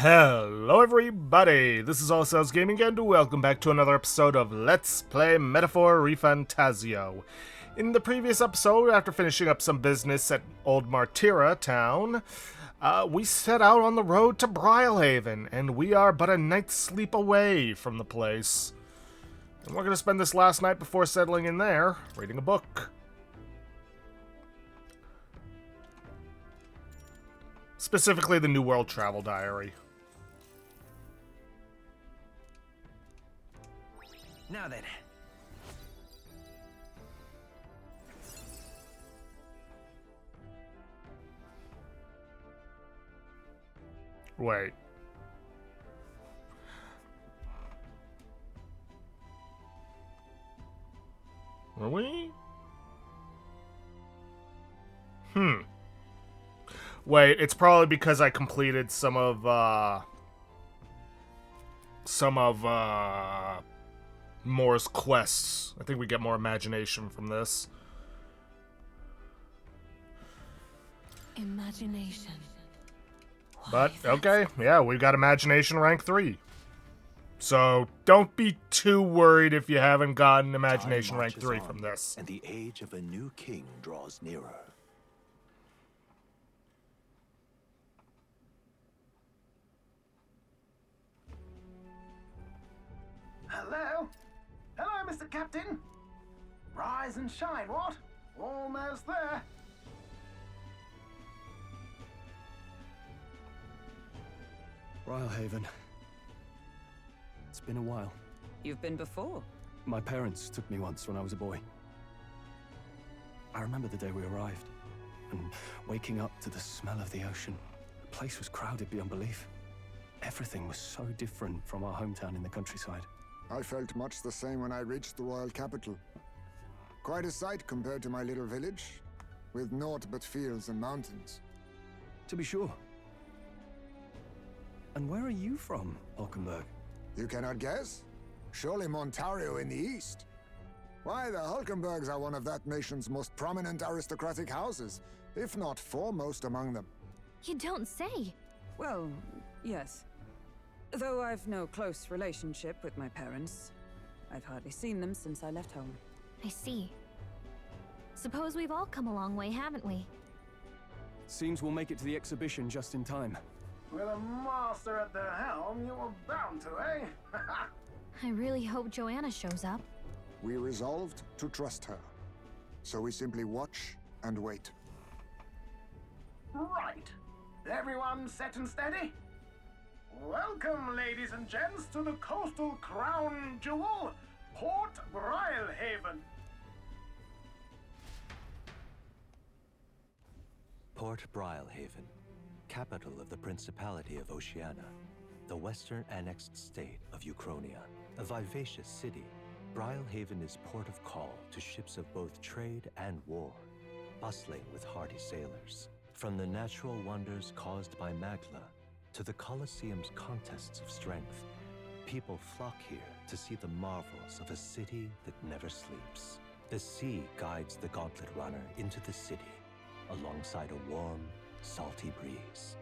Hello everybody, this is All Cells Gaming and welcome back to another episode of Let's Play Metaphor ReFantazio. In the previous episode, after finishing up some business at Old Martira town, we set out on the road to Brylehaven, and we are but a night's sleep away from the place. And we're going to spend this last night before settling in there, reading a book. Specifically the New World Travel Diary. Now then. Wait. Were we? Wait, it's probably because I completed some of Moore's quests. I think we get more imagination from this. Imagination. But, okay, yeah, we've got imagination rank 3. So, don't be too worried if you haven't gotten imagination rank 3 from this. And the age of a new king draws nearer. Hello? Hello, Mr. Captain? Rise and shine, what? Almost there. Brylehaven. It's been a while. You've been before? My parents took me once when I was a boy. I remember the day we arrived, and waking up to the smell of the ocean. The place was crowded beyond belief. Everything was so different from our hometown in the countryside. I felt much the same when I reached the royal capital. Quite a sight compared to my little village, with naught but fields and mountains. To be sure. And where are you from, Hulkenberg? You cannot guess? Surely Montario in the east. Why, the Hulkenbergs are one of that nation's most prominent aristocratic houses, if not foremost among them. You don't say. Well, yes. Though I've no close relationship with my parents. I've hardly seen them since I left home. I see. Suppose we've all come a long way, haven't we? Seems we'll make it to the exhibition just in time. With a master at the helm, you were bound to, eh? I really hope Joanna shows up. We resolved to trust her. So we simply watch and wait. Right. Everyone set and steady? Welcome, ladies and gents, to the coastal crown jewel, Port Brylehaven. Port Brylehaven, capital of the Principality of Oceania, the western annexed state of Uchronia. A vivacious city, Brylehaven is port of call to ships of both trade and war, bustling with hardy sailors. From the natural wonders caused by Magla to the Colosseum's contests of strength, people flock here to see the marvels of a city that never sleeps. The sea guides the gauntlet runner into the city, alongside a warm, salty breeze.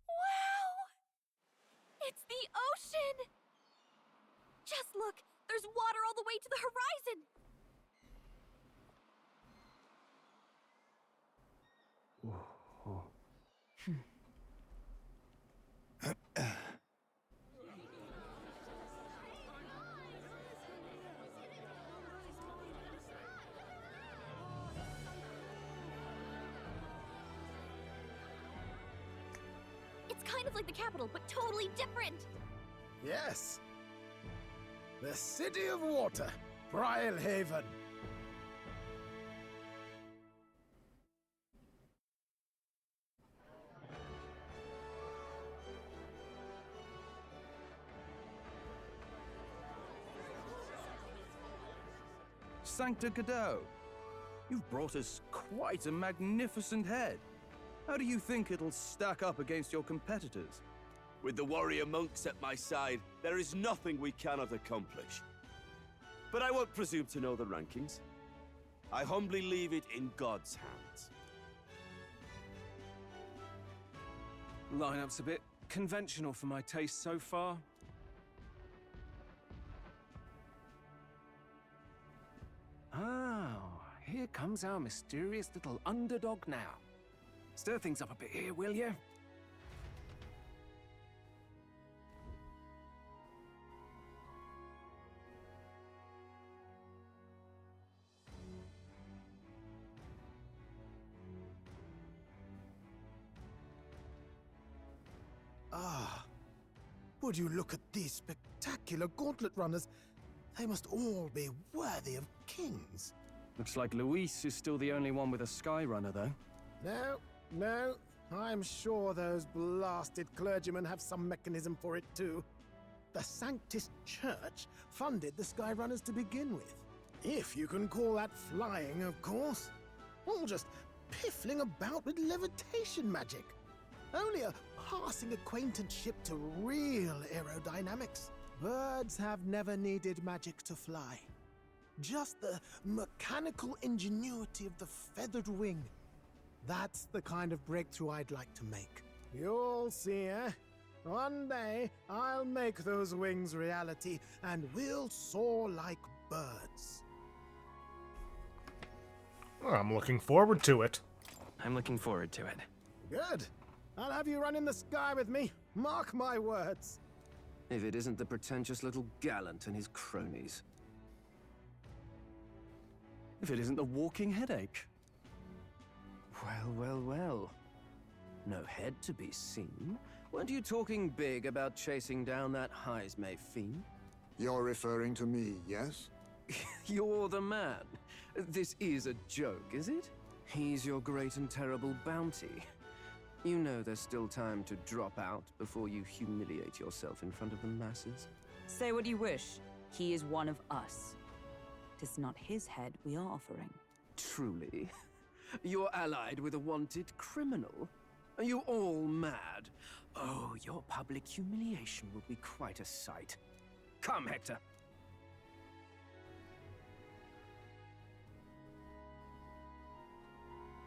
Wow! It's the ocean! Just look! There's water all the way to the horizon! It's kind of like the capital, but totally different! Yes. The City of Water, Brylehaven. Sancta Cadeau, you've brought us quite a magnificent head. How do you think it'll stack up against your competitors? With the warrior monks at my side, there is nothing we cannot accomplish. but I won't presume to know the rankings. I humbly leave it in God's hands. Lineup's a bit conventional for my taste so far. Oh, here comes our mysterious little underdog now. Stir things up a bit here, will you? Ah, would you look at these spectacular gauntlet runners? They must all be worthy of kings. Looks like Luis is still the only one with a sky runner, though. No, I'm sure those blasted clergymen have some mechanism for it too. The Sanctus Church funded the Skyrunners to begin with. If you can call that flying, of course. All just piffling about with levitation magic. Only a passing acquaintanceship to real aerodynamics. Birds have never needed magic to fly. Just the mechanical ingenuity of the feathered wing. That's the kind of breakthrough I'd like to make. You'll see, eh? One day, I'll make those wings reality, and we'll soar like birds. Well, I'm looking forward to it. I'm looking forward to it. Good. I'll have you run in the sky with me. Mark my words. If it isn't the pretentious little gallant and his cronies. If it isn't the walking headache. Well. No head to be seen. Weren't you talking big about chasing down that Heismay fiend? You're referring to me, yes? You're the man. This is a joke, is it? He's your great and terrible bounty. You know there's still time to drop out before you humiliate yourself in front of the masses. Say what you wish. He is one of us. 'Tis not his head we are offering. Truly? You're allied with a wanted criminal? Are you all mad? Oh, your public humiliation will be quite a sight. Come, Hector.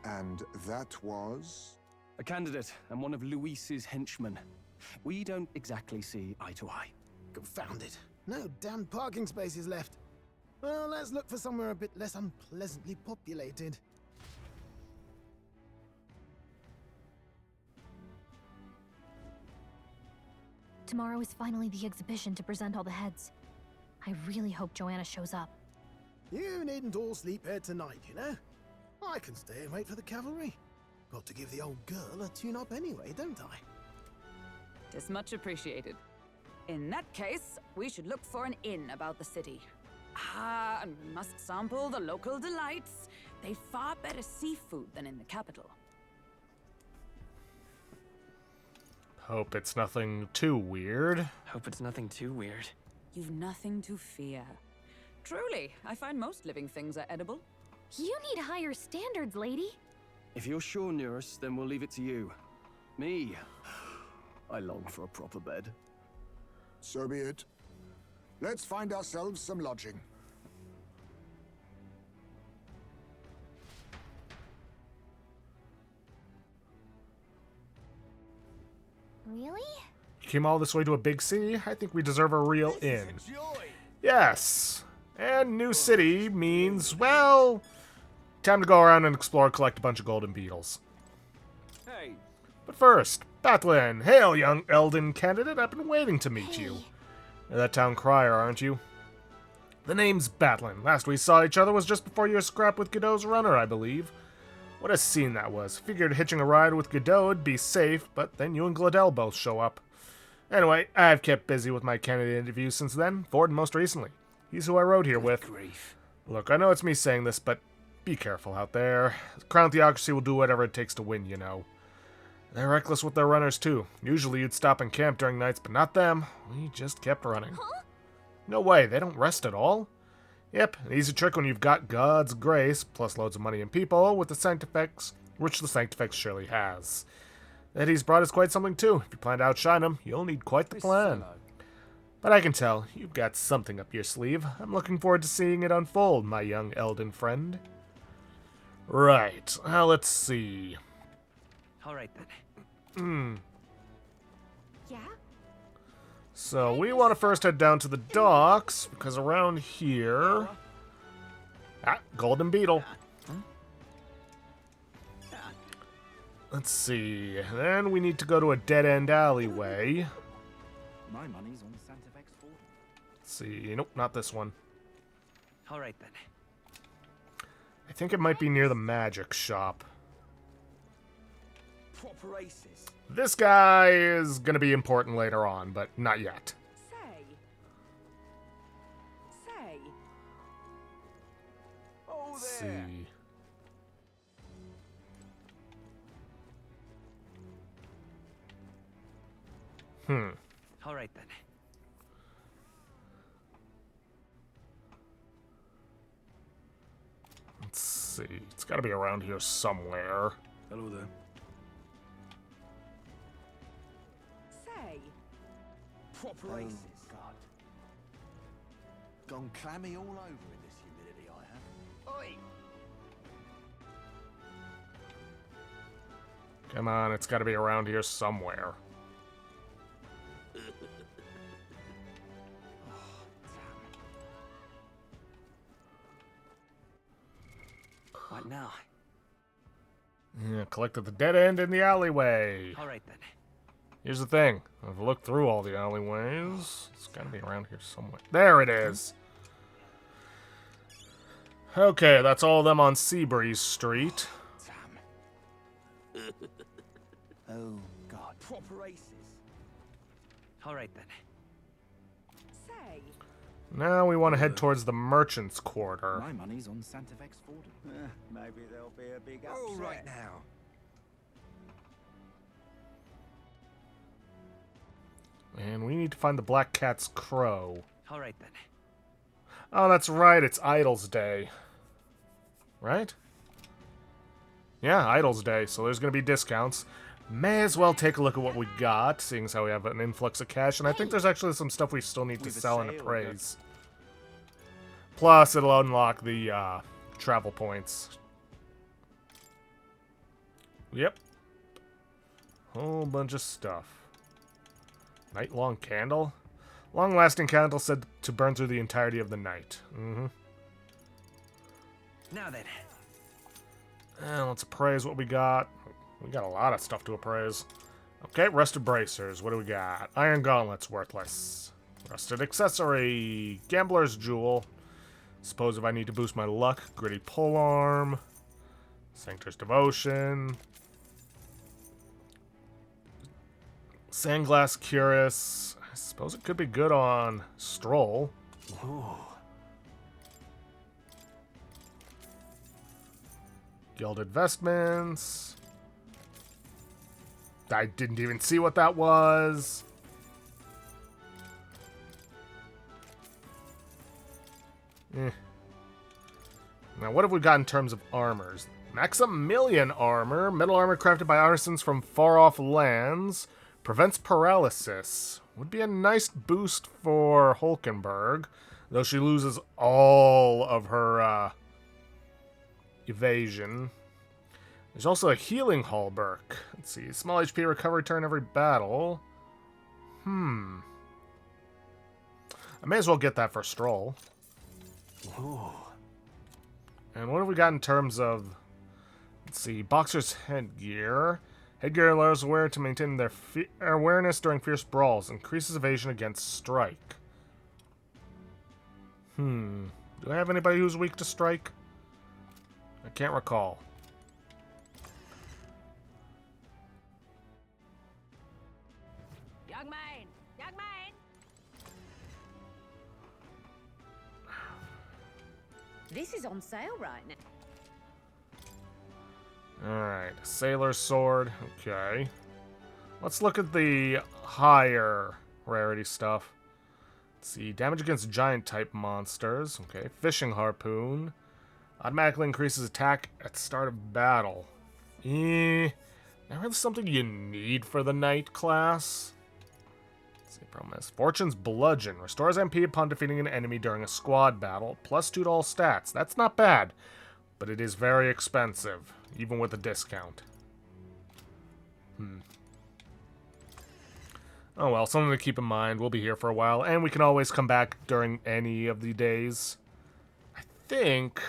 And that was? A candidate and one of Luis's henchmen. We don't exactly see eye to eye. Confound it. No damn parking spaces left. Well, let's look for somewhere a bit less unpleasantly populated. Tomorrow is finally the exhibition to present all the heads. I really hope Joanna shows up. You needn't all sleep here tonight, you know? I can stay and wait for the cavalry. Got to give the old girl a tune-up anyway, don't I? 'Tis much appreciated. In that case, we should look for an inn about the city. And we must sample the local delights. They've far better seafood than in the capital. Hope it's nothing too weird. Hope it's nothing too weird. You've nothing to fear. Truly, I find most living things are edible. You need higher standards, lady. If you're sure, Nurse, then we'll leave it to you. Me, I long for a proper bed. So be it. Let's find ourselves some lodging. Really? You came all this way to a big city? I think we deserve a real inn. Yes. And new city means, well, time to go around and explore and collect a bunch of golden beetles. Hey. But first, Batlin. Hail, young Elden candidate. I've been waiting to meet you. You're that town crier, aren't you? The name's Batlin. Last we saw each other was just before your scrap with Godot's runner, I believe. What a scene that was. Figured hitching a ride with Godot would be safe, but then you and Gladel both show up. Anyway, I've kept busy with my candidate interviews since then, Ford most recently. He's who I rode here with. Grief. Look, I know it's me saying this, but be careful out there. Crown Theocracy will do whatever it takes to win, you know. They're reckless with their runners, too. Usually you'd stop and camp during nights, but not them. We just kept running. Huh? No way, they don't rest at all. Yep, an easy trick when you've got God's grace, plus loads of money and people, with the Sanctifex, which the Sanctifex surely has. That he's brought is quite something, too. If you plan to outshine him, you'll need quite the plan. But I can tell you've got something up your sleeve. I'm looking forward to seeing it unfold, my young Elden friend. Right, let's see. All right then. Yeah? So we want to first head down to the docks, because around here... Ah, Golden Beetle. Let's see. Then we need to go to a dead-end alleyway. My money's on Santa Fe's Ford. Let's see. Nope, not this one. All right then. I think it might be near the magic shop. Proper aces. This guy is going to be important later on, but not yet. Say. Oh, Let's there. see. All right then. Let's see. It's got to be around here somewhere. Hello there. Say. Proper aces. God. Gone clammy all over in this humidity I have. Oi! Come on, it's got to be around here somewhere. What now? Yeah, collected the dead end in the alleyway. All right then. Here's the thing. I've looked through all the alleyways. It's got to be around here somewhere. There it is. Okay, that's all of them on Seabreeze Street. Damn. Oh, God. Proper aces. All right then. Say. Now we want to head towards the Merchant's Quarter. My money's on Santa Fe's Ford. Maybe there'll be a big upset. All right now. And we need to find the Black Cat's Crow. All right then. Oh, that's right. It's Idol's Day. Right? Yeah, Idol's Day. So there's going to be discounts. May as well take a look at what we got, seeing as how we have an influx of cash. And I think there's actually some stuff we still need to We've a sell and sale, appraise. Plus, it'll unlock the travel points. Yep. Whole bunch of stuff. Night-long candle? Long-lasting candle said to burn through the entirety of the night. Mm-hmm. Now then. And let's appraise what we got. We got a lot of stuff to appraise. Okay, rusted bracers. What do we got? Iron gauntlets, worthless. Rusted accessory. Gambler's jewel. Suppose if I need to boost my luck. Gritty polearm. Sanctor's devotion. Sandglass cuirass. I suppose it could be good on Stroll. Ooh. Gilded vestments. I didn't even see what that was. Now, what have we got in terms of armors? Maximilian armor. Metal armor crafted by artisans from far-off lands. Prevents paralysis. Would be a nice boost for Hulkenberg, though she loses all of her evasion. There's also a healing hallberg. Let's see. Small HP recovery turn every battle. I may as well get that for Stroll. Ooh. And what have we got in terms of... Let's see. Boxer's headgear. Headgear allows wearer to maintain their awareness during fierce brawls. Increases evasion against strike. Do I have anybody who's weak to strike? I can't recall. Young man! Young man! This is on sale right now. Alright, Sailor Sword. Okay. Let's look at the higher rarity stuff. Let's see. Damage against giant-type monsters. Okay. Fishing Harpoon. Automatically increases attack at start of battle. Not really something you need for the Knight class. See, problem is Fortune's Bludgeon. Restores MP upon defeating an enemy during a squad battle. +2 to all stats. That's not bad. But it is very expensive, even with a discount. Oh well, something to keep in mind. We'll be here for a while, and we can always come back during any of the days. I think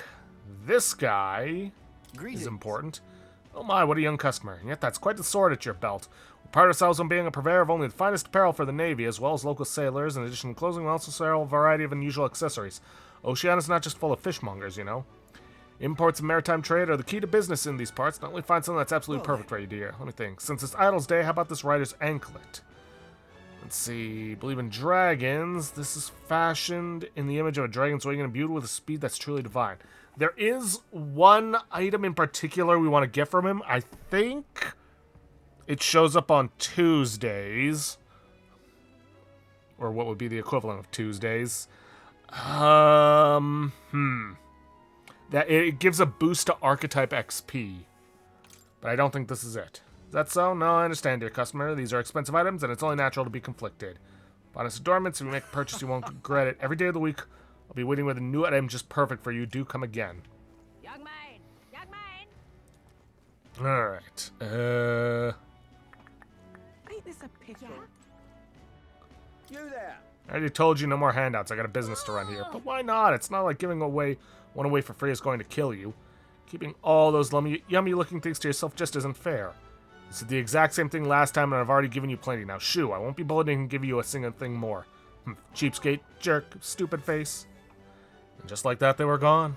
this guy is important. Oh my, what a young customer. And yet that's quite the sword at your belt. We pride ourselves on being a purveyor of only the finest apparel for the Navy, as well as local sailors. In addition to clothing, we also sell a variety of unusual accessories. Oceania's not just full of fishmongers, you know. Imports and maritime trade are the key to business in these parts. Not only find something that's absolutely perfect for you, dear. Let me think. Since it's Idol's Day, how about this rider's anklet? Let's see. Believe in dragons. This is fashioned in the image of a dragon's wing and imbued with a speed that's truly divine. There is one item in particular we want to get from him. I think it shows up on Tuesdays. Or what would be the equivalent of Tuesdays. That it gives a boost to archetype XP. But I don't think this is it. Is that so? No, I understand, dear customer. These are expensive items, and it's only natural to be conflicted. Bonus adornments, if you make a purchase, you won't regret it. Every day of the week, I'll be waiting with a new item just perfect for you. Do come again. Young man! Young man! Alright. Ain't this a pickle? You there! I already told you no more handouts. I got a business to run here. But why not? It's not like giving one away for free is going to kill you. Keeping all those yummy-looking things to yourself just isn't fair. This is the exact same thing last time, and I've already given you plenty. Now, shoo, I won't be bulleting and give you a single thing more. Cheapskate, jerk, stupid face. And just like that, they were gone.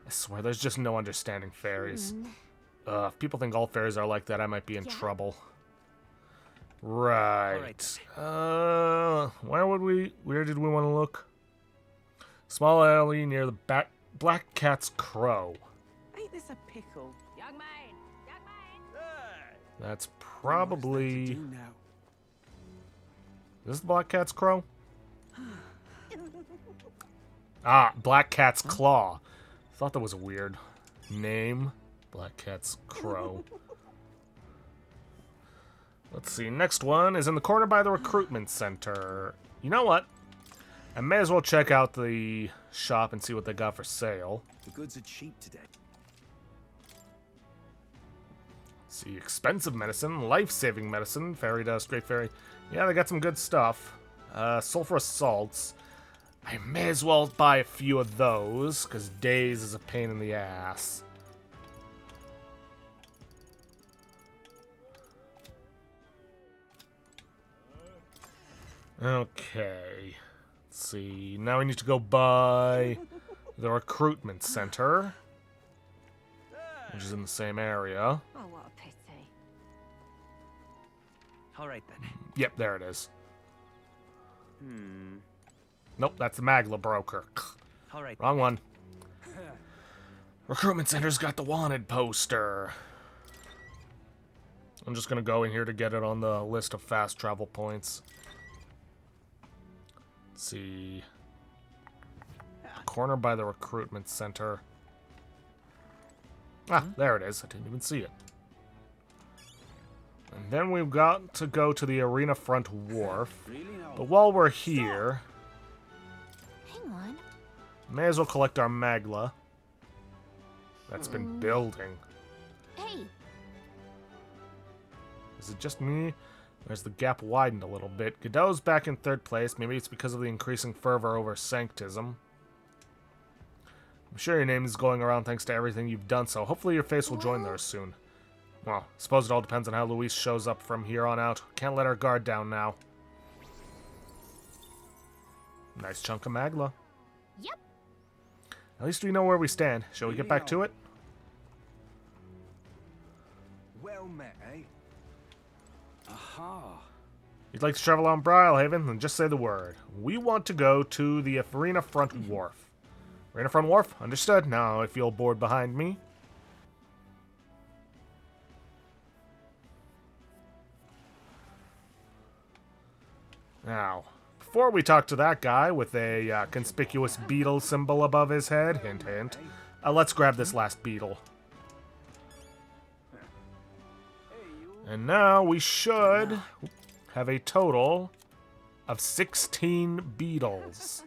I swear, there's just no understanding fairies. If people think all fairies are like that, I might be in trouble. Right. Where did we want to look? Small alley near the Black Cat's Crow. Ain't this a pickle? Young man! Young man! That's probably... Do now? Is this the Black Cat's Crow? Ah, Black Cat's Claw. Thought that was a weird name. Black Cat's Crow. Let's see. Next one is in the corner by the recruitment center. You know what? I may as well check out the shop and see what they got for sale. The goods are cheap today. See, expensive medicine, life-saving medicine, fairy dust, great fairy. Yeah, they got some good stuff. Sulfurous salts. I may as well buy a few of those, because days is a pain in the ass. Okay. Let's see. Now we need to go by the recruitment center, which is in the same area. Oh, what a pity. All right then. Yep, there it is. Nope, that's the Magla broker. All right. Wrong one. Recruitment center's got the wanted poster. I'm just gonna go in here to get it on the list of fast travel points. Let's see. Corner by the recruitment center. Ah, there it is. I didn't even see it. And then we've got to go to the arena front wharf. But while we're here, Hang on. may as well collect our Magla. That's been building. Hey! Is it just me? There's the gap widened a little bit. Godot's back in third place. Maybe it's because of the increasing fervor over Sanctism. I'm sure your name is going around thanks to everything you've done, so hopefully your face will join theirs soon. Well, I suppose it all depends on how Luis shows up from here on out. Can't let our guard down now. Nice chunk of Magla. Yep. At least we know where we stand. Shall we get back to it? Well met, eh? Aha! You'd like to travel on Brylehaven? Then just say the word. We want to go to the Arena Front Wharf. Arena Front Wharf? Understood. Now, if you'll board behind me. Now, before we talk to that guy with a conspicuous beetle symbol above his head, hint hint, let's grab this last beetle. And now we should have a total of 16 beetles.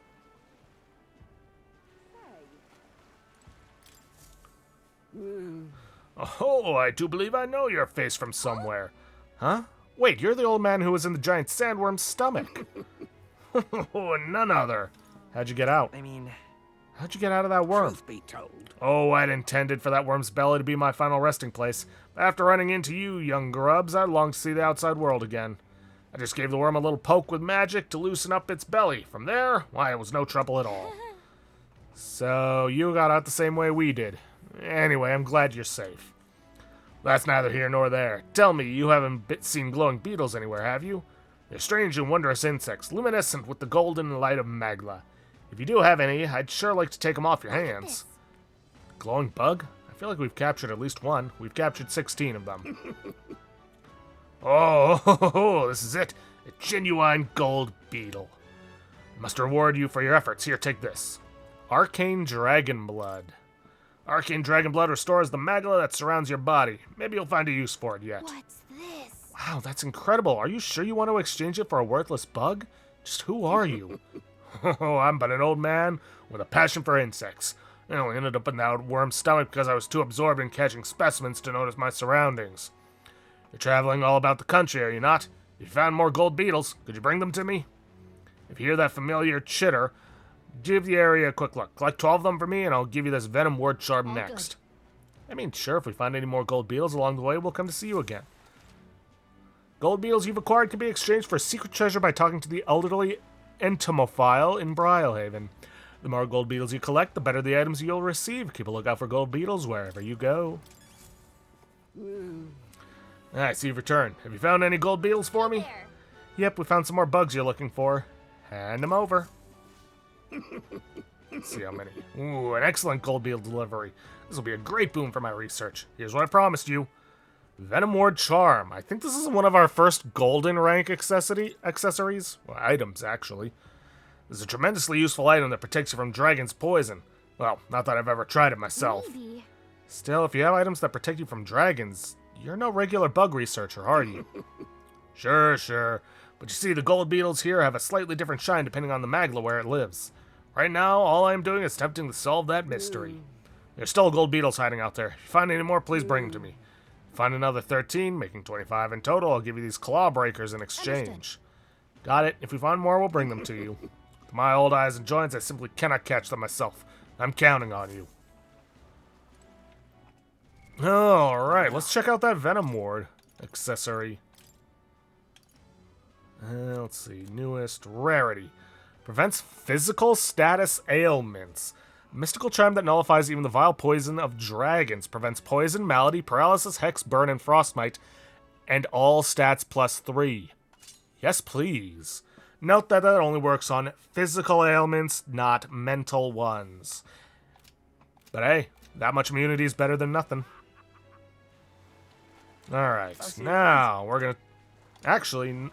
Oh, I do believe I know your face from somewhere. Huh? Wait, you're the old man who was in the giant sandworm's stomach. Oh, none other. How'd you get out? How'd you get out of that worm? Truth be told, Oh, I'd intended for that worm's belly to be my final resting place. But after running into you, young grubs, I longed to see the outside world again. I just gave the worm a little poke with magic to loosen up its belly. From there, why, it was no trouble at all. So, you got out the same way we did. Anyway, I'm glad you're safe. That's neither here nor there. Tell me, you haven't seen glowing beetles anywhere, have you? They're strange and wondrous insects, luminescent with the golden light of Magla. If you do have any, I'd sure like to take them off your hands. Glowing bug? I feel like we've captured at least one. We've captured 16 of them. Oh, this is it. A genuine gold beetle. I must reward you for your efforts. Here, take this. Arcane Dragon Blood. Arcane Dragon Blood restores the magla that surrounds your body. Maybe you'll find a use for it yet. What's this? Wow, that's incredible. Are you sure you want to exchange it for a worthless bug? Just who are you? Oh, I'm but an old man with a passion for insects. I only ended up in that worm's stomach because I was too absorbed in catching specimens to notice my surroundings. You're traveling all about the country, are you not? If you found more gold beetles, could you bring them to me? If you hear that familiar chitter, give the area a quick look. Collect 12 of them for me, and I'll give you this venom ward charm next. I mean, sure, if we find any more gold beetles along the way, we'll come to see you again. Gold beetles you've acquired can be exchanged for secret treasure by talking to the elderly entomophile in Brilehaven. The more gold beetles you collect, the better the items you'll receive. Keep a lookout for gold beetles wherever you go. I see you've returned. Have you found any gold beetles for me? There. Yep, we found some more bugs you're looking for. Hand them over. Let's see how many. Ooh, an excellent gold beetle delivery. This will be a great boon for my research. Here's what I promised you. Venom Ward Charm. I think this is one of our first golden rank accessories. Well, items, actually. This is a tremendously useful item that protects you from dragon's poison. Well, not that I've ever tried it myself. Maybe. Still, if you have items that protect you from dragons, you're no regular bug researcher, are you? Sure. But you see, the gold beetles here have a slightly different shine depending on the magla where it lives. Right now, all I am doing is attempting to solve that mystery. There's still gold beetles hiding out there. If you find any more, please bring them to me. Find another 13, making 25 in total. I'll give you these claw breakers in exchange. Understood. Got it. If we find more, we'll bring them to you. With my old eyes and joints, I simply cannot catch them myself. I'm counting on you. Alright, let's check out that Venom Ward accessory. Let's see. Newest rarity. Prevents physical status ailments. Mystical charm that nullifies even the vile poison of dragons. Prevents poison, malady, paralysis, hex, burn, and frostmite. And all stats +3. Yes, please. Note that that only works on physical ailments, not mental ones. But hey, that much immunity is better than nothing. Alright, now we're gonna... Actually, no,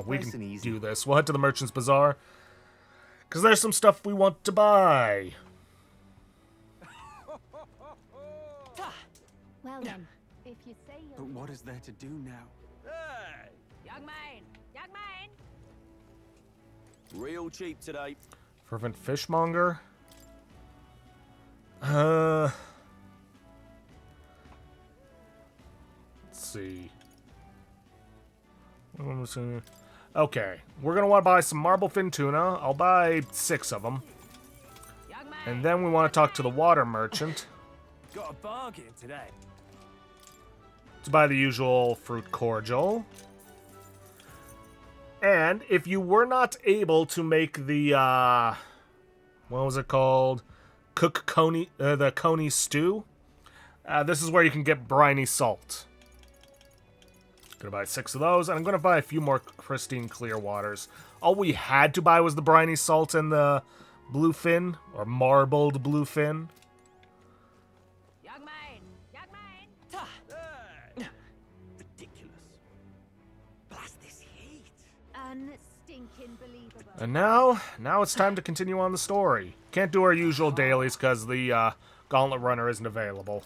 we Nice and can easy. do this. We'll head to the Merchant's Bazaar. Because there's some stuff we want to buy. Well then, if you say But you're... what is there to do now? Hey! Young man! Young man! Real cheap today. Fervent Fishmonger. Let's see. Okay, we're gonna want to buy some marble fin tuna. I'll buy 6 of them. Young man! And then we want to talk to the water merchant got a bargain today. to buy the usual fruit cordial. And if you were not able to make the, what was it called? Cook coney, the coney stew. This is where you can get briny salt. Gonna buy 6 of those, and I'm gonna buy a few more pristine clear waters. All we had to buy was the briny salt and the bluefin, or marbled bluefin. Young man! Young man! Hey! Ridiculous. Blast this heat. Unstinking believable. And now it's time to continue on the story. Can't do our usual dailies because the Gauntlet Runner isn't available.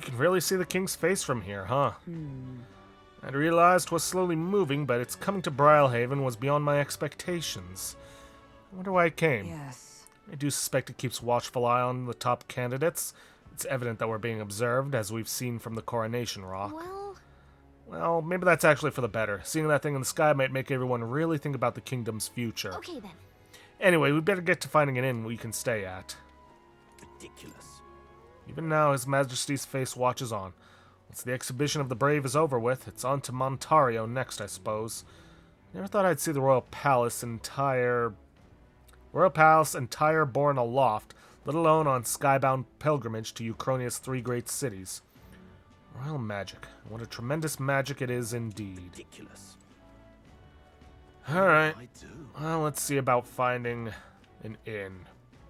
can really see the king's face from here, huh? I'd realized 'twas slowly moving, but its coming to Brilehaven was beyond my expectations. I wonder why it came. Yes. I do suspect it keeps watchful eye on the top candidates. It's evident that we're being observed, as we've seen from the coronation rock. Well, maybe that's actually for the better. Seeing that thing in the sky might make everyone really think about the kingdom's future. Okay then. Anyway, we'd better get to finding an inn we can stay at. Ridiculous. Even now, His Majesty's face watches on. Once the exhibition of the brave is over with, it's on to Montario next, I suppose. Never thought I'd see the Royal Palace entire borne aloft, let alone on skybound pilgrimage to Uchronia's 3 great cities. Royal magic. What a tremendous magic it is indeed. Ridiculous. Alright. I do. Well, let's see about finding an inn.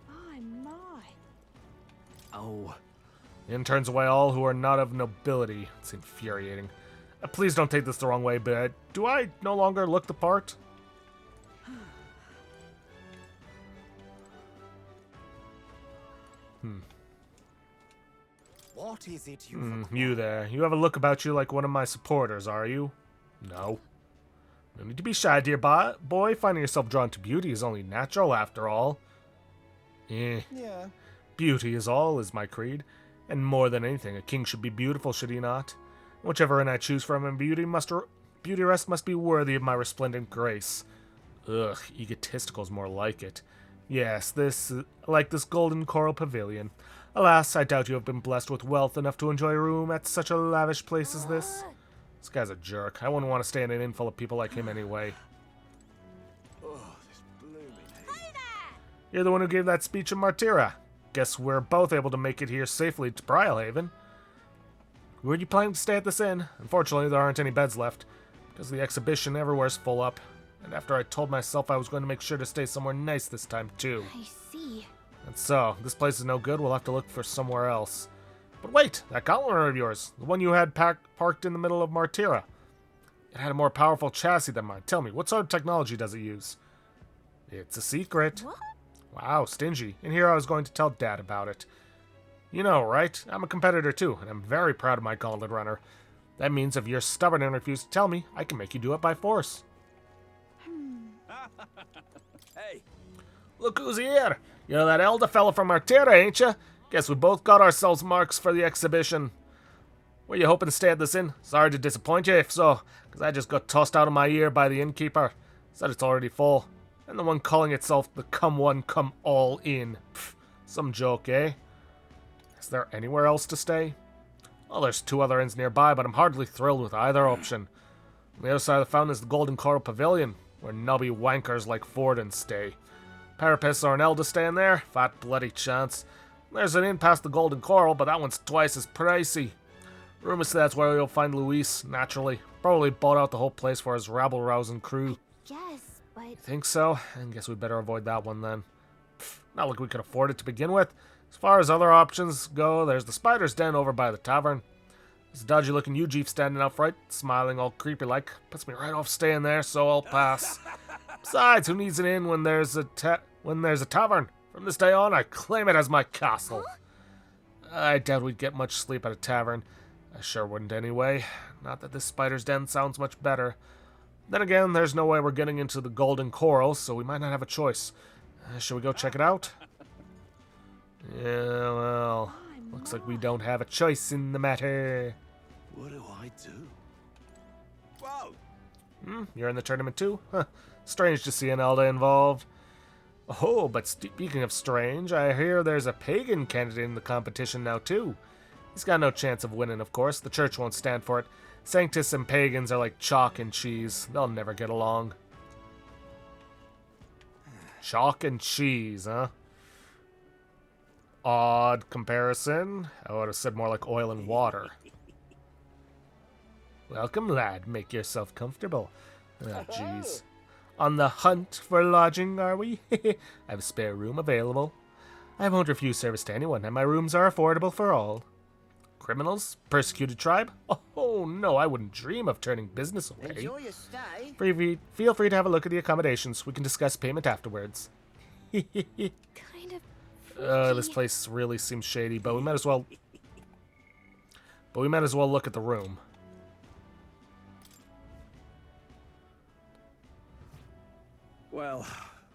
My. Oh, The inn turns away all who are not of nobility. It's infuriating. Please don't take this the wrong way, but do I no longer look the part? What is it you You there. You have a look about you like one of my supporters, are you? No. No need to be shy, dear boy. Finding yourself drawn to beauty is only natural, after all. Yeah. Beauty is all, is my creed. And more than anything, a king should be beautiful, should he not? Whichever inn I choose from in beauty rest must be worthy of my resplendent grace. Ugh, egotistical's more like it. Yes, this golden coral pavilion. Alas, I doubt you have been blessed with wealth enough to enjoy a room at such a lavish place as this. This guy's a jerk. I wouldn't want to stay in an inn full of people like him anyway. Oh, this blooming heat. You're the one who gave that speech in Martira. Guess we're both able to make it here safely to Brilehaven. Where are you planning to stay at this inn? Unfortunately, there aren't any beds left, because the exhibition everywhere's full up. And after I told myself I was going to make sure to stay somewhere nice this time, too. I see. And so, this place is no good, we'll have to look for somewhere else. But wait, that Gauntleter of yours, the one you had parked in the middle of Martira. It had a more powerful chassis than mine. Tell me, what sort of technology does it use? It's a secret. What? Wow, stingy. In here I was going to tell Dad about it. You know, right? I'm a competitor too, and I'm very proud of my Gauntlet Runner. That means if you're stubborn and refuse to tell me, I can make you do it by force. Hey, Look who's here! You're that elder fella from Martira, ain't you? Guess we both got ourselves marks for the exhibition. Were you hoping to stay at this inn? Sorry to disappoint you if so, because I just got tossed out of my ear by the innkeeper. Said it's already full. And the one calling itself the Come One, Come All Inn. Pfft, some joke, eh? Is there anywhere else to stay? Well, there's 2 other inns nearby, but I'm hardly thrilled with either option. On the other side of the fountain is the Golden Coral Pavilion, where nubby wankers like Forden stay. Parapists aren't able to stay in there. Fat bloody chance. There's an inn past the Golden Coral, but that one's twice as pricey. Rumors say that's where you'll find Luis, naturally. Probably bought out the whole place for his rabble-rousing crew. Yes, but... Think so? I guess we better avoid that one then. Pfft, not like we could afford it to begin with. As far as other options go, there's the Spider's Den over by the tavern. There's a dodgy-looking Ujeef standing out front, smiling all creepy-like. Puts me right off staying there, so I'll pass. Besides, who needs an inn when there's a tavern? From this day on, I claim it as my castle. I doubt we'd get much sleep at a tavern. I sure wouldn't anyway. Not that this Spider's Den sounds much better. Then again, there's no way we're getting into the Golden Coral, so we might not have a choice. Shall we go check it out? Yeah, well, looks like we don't have a choice in the matter. what do I do? Whoa! You're in the tournament too? Huh. Strange to see an Elda involved. Oh, but speaking of strange, I hear there's a pagan candidate in the competition now too. He's got no chance of winning, of course. The church won't stand for it. Sanctus and pagans are like chalk and cheese. They'll never get along. Chalk and cheese, huh? Odd comparison. I would have said more like oil and water. Welcome, lad. Make yourself comfortable. Ah, jeez. On the hunt for lodging, are we? I have a spare room available. I won't refuse service to anyone, and my rooms are affordable for all. Criminals? Persecuted tribe? Oh, no, I wouldn't dream of turning business away. Enjoy your stay. Feel free to have a look at the accommodations. We can discuss payment afterwards. Kind of... This place really seems shady, but we might as well... But we might as well look at the room. Well,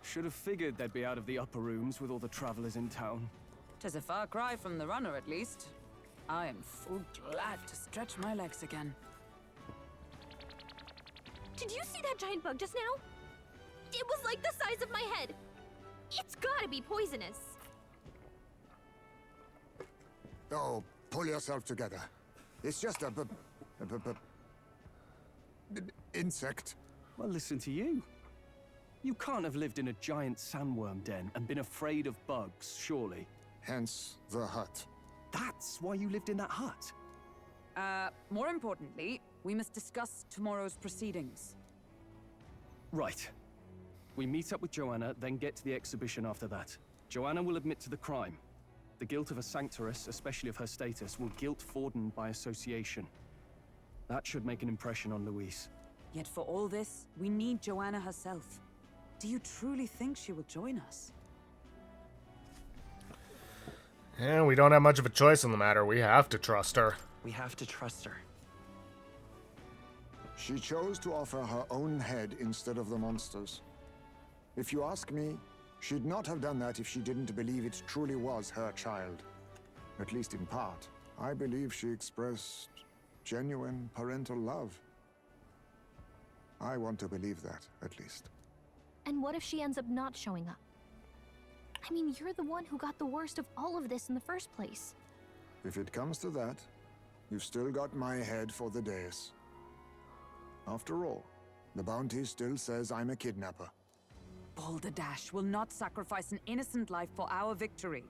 should have figured they'd be out of the upper rooms with all the travelers in town. 'Tis a far cry from the runner, at least. I am full glad to stretch my legs again. Did you see that giant bug just now? It was like the size of my head. It's gotta be poisonous. Oh, pull yourself together. It's just a insect. Well, listen to you. You can't have lived in a giant sandworm den and been afraid of bugs, surely. Hence the hut. That's why you lived in that hut. More importantly, we must discuss tomorrow's proceedings. Right. We meet up with Joanna, then get to the exhibition after that. Joanna will admit to the crime. The guilt of a sanctoress, especially of her status, will guilt Forden by association. That should make an impression on Louise. Yet for all this, we need Joanna herself. Do you truly think she will join us? And we don't have much of a choice in the matter. We have to trust her. We have to trust her. She chose to offer her own head instead of the monster's. If you ask me, she'd not have done that if she didn't believe it truly was her child. At least in part. I believe she expressed genuine parental love. I want to believe that, at least. And what if she ends up not showing up? I mean, you're the one who got the worst of all of this in the first place. If it comes to that, you've still got my head for the dais. After all, the bounty still says I'm a kidnapper. Balderdash will not sacrifice an innocent life for our victory.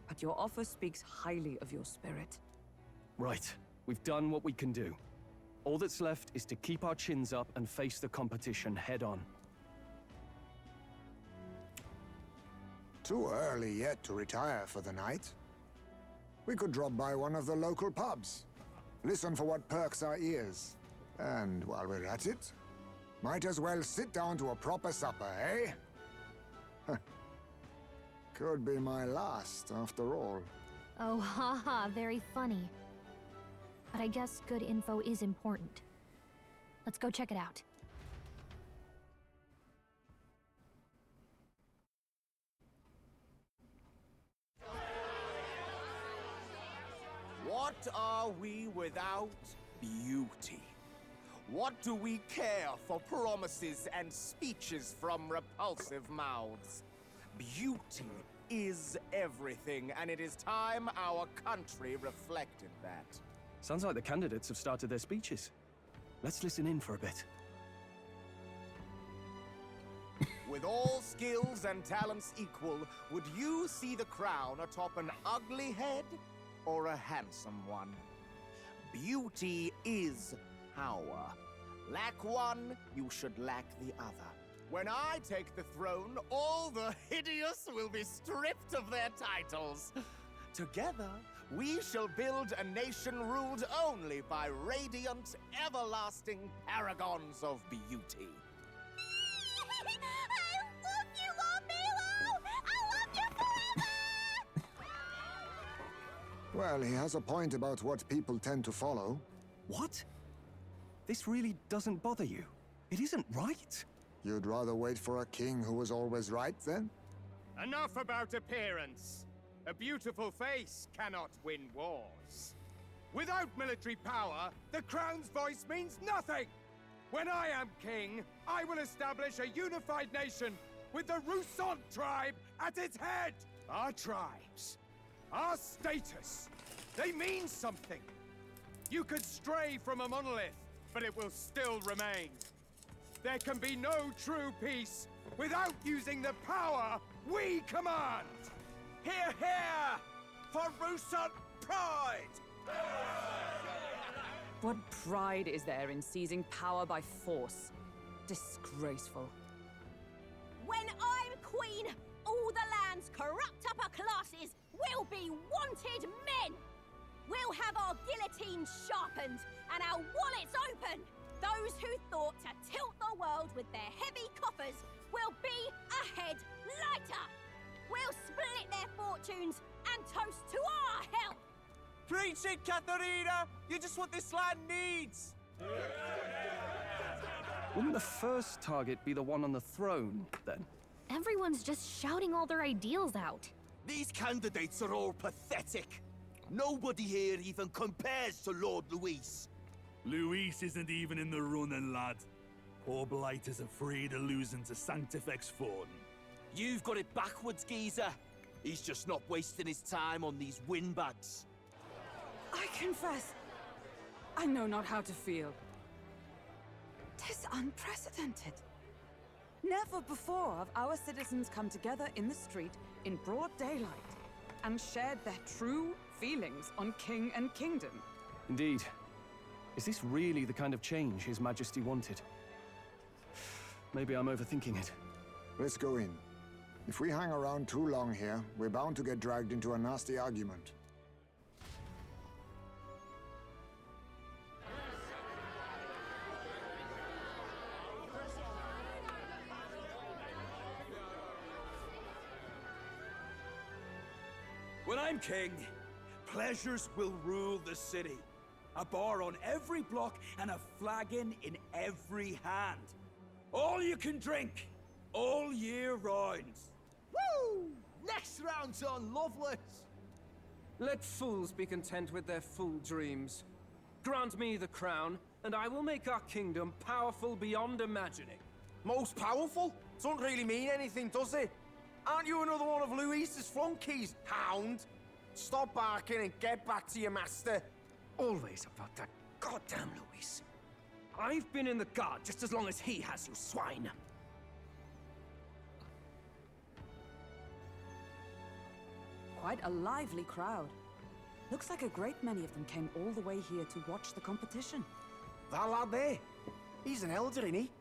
But your offer speaks highly of your spirit. Right. We've done what we can do. All that's left is to keep our chins up and face the competition head on. Too early yet to retire for the night. We could drop by one of the local pubs. Listen for what perks our ears. And while we're at it, might as well sit down to a proper supper, eh? Could be my last, after all. Oh, haha, very funny. But I guess good info is important. Let's go check it out. What are we without beauty? What do we care for promises and speeches from repulsive mouths? Beauty is everything, and it is time our country reflected that. Sounds like the candidates have started their speeches. Let's listen in for a bit. With all skills and talents equal, would you see the crown atop an ugly head or a handsome one? Beauty is power. Lack one, you should lack the other. When I take the throne, all the hideous will be stripped of their titles. Together, we shall build a nation ruled only by radiant, everlasting paragons of beauty. I love you, Lord Milo! I love you forever! Well, he has a point about what people tend to follow. What? This really doesn't bother you? It isn't right. You'd rather wait for a king who was always right, then? Enough about appearance. A beautiful face cannot win wars. Without military power, the crown's voice means nothing. When I am king, I will establish a unified nation with the Rousant tribe at its head. Our tribes, our status, they mean something. You could stray from a monolith, but it will still remain. There can be no true peace without using the power we command. Hear, hear! For Rousant pride! What pride is there in seizing power by force? Disgraceful. When I'm queen, all the land's corrupt upper classes will be wanted men! We'll have our guillotines sharpened and our wallets open! Those who thought to tilt the world with their heavy coffers will be a head lighter! We'll split their fortunes and toast to our help! Preach it, Katharina! You're just what this land needs! Wouldn't the first target be the one on the throne, then? Everyone's just shouting all their ideals out. These candidates are all pathetic. Nobody here even compares to Lord Luis. Luis isn't even in the running, lad. Poor Blight is afraid of losing to Sanctifex Fawn. You've got it backwards, geezer. He's just not wasting his time on these windbags. I confess, I know not how to feel. 'Tis unprecedented. Never before have our citizens come together in the street in broad daylight and shared their true feelings on king and kingdom. Indeed. Is this really the kind of change His Majesty wanted? Maybe I'm overthinking it. Let's go in. If we hang around too long here, we're bound to get dragged into a nasty argument. When I'm king, pleasures will rule the city. A bar on every block and a flagon in every hand. All you can drink, all year round. Woo! Next round's on Loveless! Let fools be content with their fool dreams. Grant me the crown, and I will make our kingdom powerful beyond imagining. Most powerful? Doesn't really mean anything, does it? Aren't you another one of Luis's flunkies, hound? Stop barking and get back to your master. Always about that goddamn Luis. I've been in the guard just as long as he has, you swine. Quite a lively crowd. Looks like a great many of them came all the way here to watch the competition. That lad there, he's an elder, isn't he?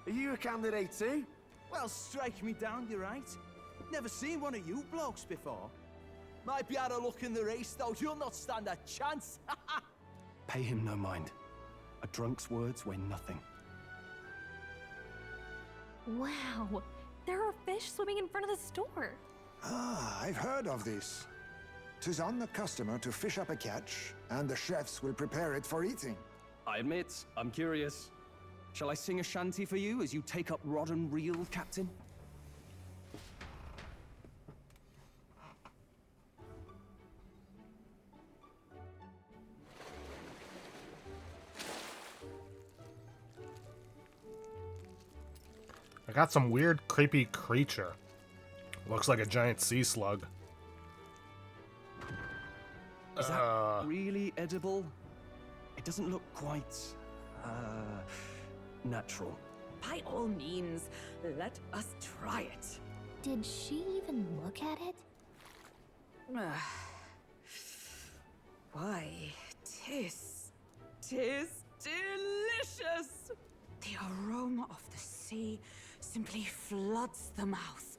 Are you a candidate too? Well, strike me down, you're right. Never seen one of you blokes before. Might be out of luck in the race, though. You'll not stand a chance. Pay him no mind. A drunk's words weigh nothing. Wow, there are fish swimming in front of the store. Ah, I've heard of this. 'Tis on the customer to fish up a catch, and the chefs will prepare it for eating. I admit, I'm curious. Shall I sing a shanty for you as you take up rod and reel, Captain? I got some weird, creepy creature. Looks like a giant sea slug. Is that really edible? It doesn't look quite, natural. By all means, let us try it. Did she even look at it? Why, tis delicious! The aroma of the sea simply floods the mouth.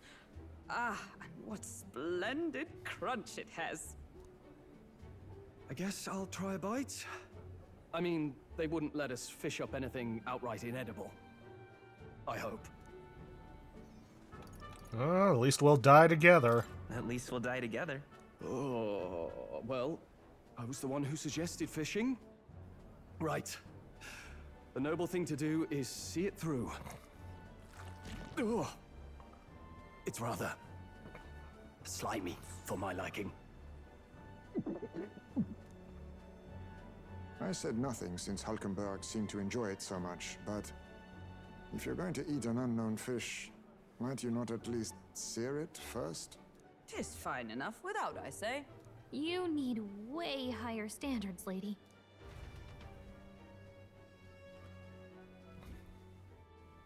Ah, and what splendid crunch it has. I guess I'll try a bite. I mean, they wouldn't let us fish up anything outright inedible. I hope. At least we'll die together. At least we'll die together. Oh, well, I was the one who suggested fishing. Right. The noble thing to do is see it through. Ugh. It's rather slimy for my liking. I said nothing since Hulkenberg seemed to enjoy it so much, but if you're going to eat an unknown fish, might you not at least sear it first? 'Tis fine enough without, I say. You need way higher standards, lady.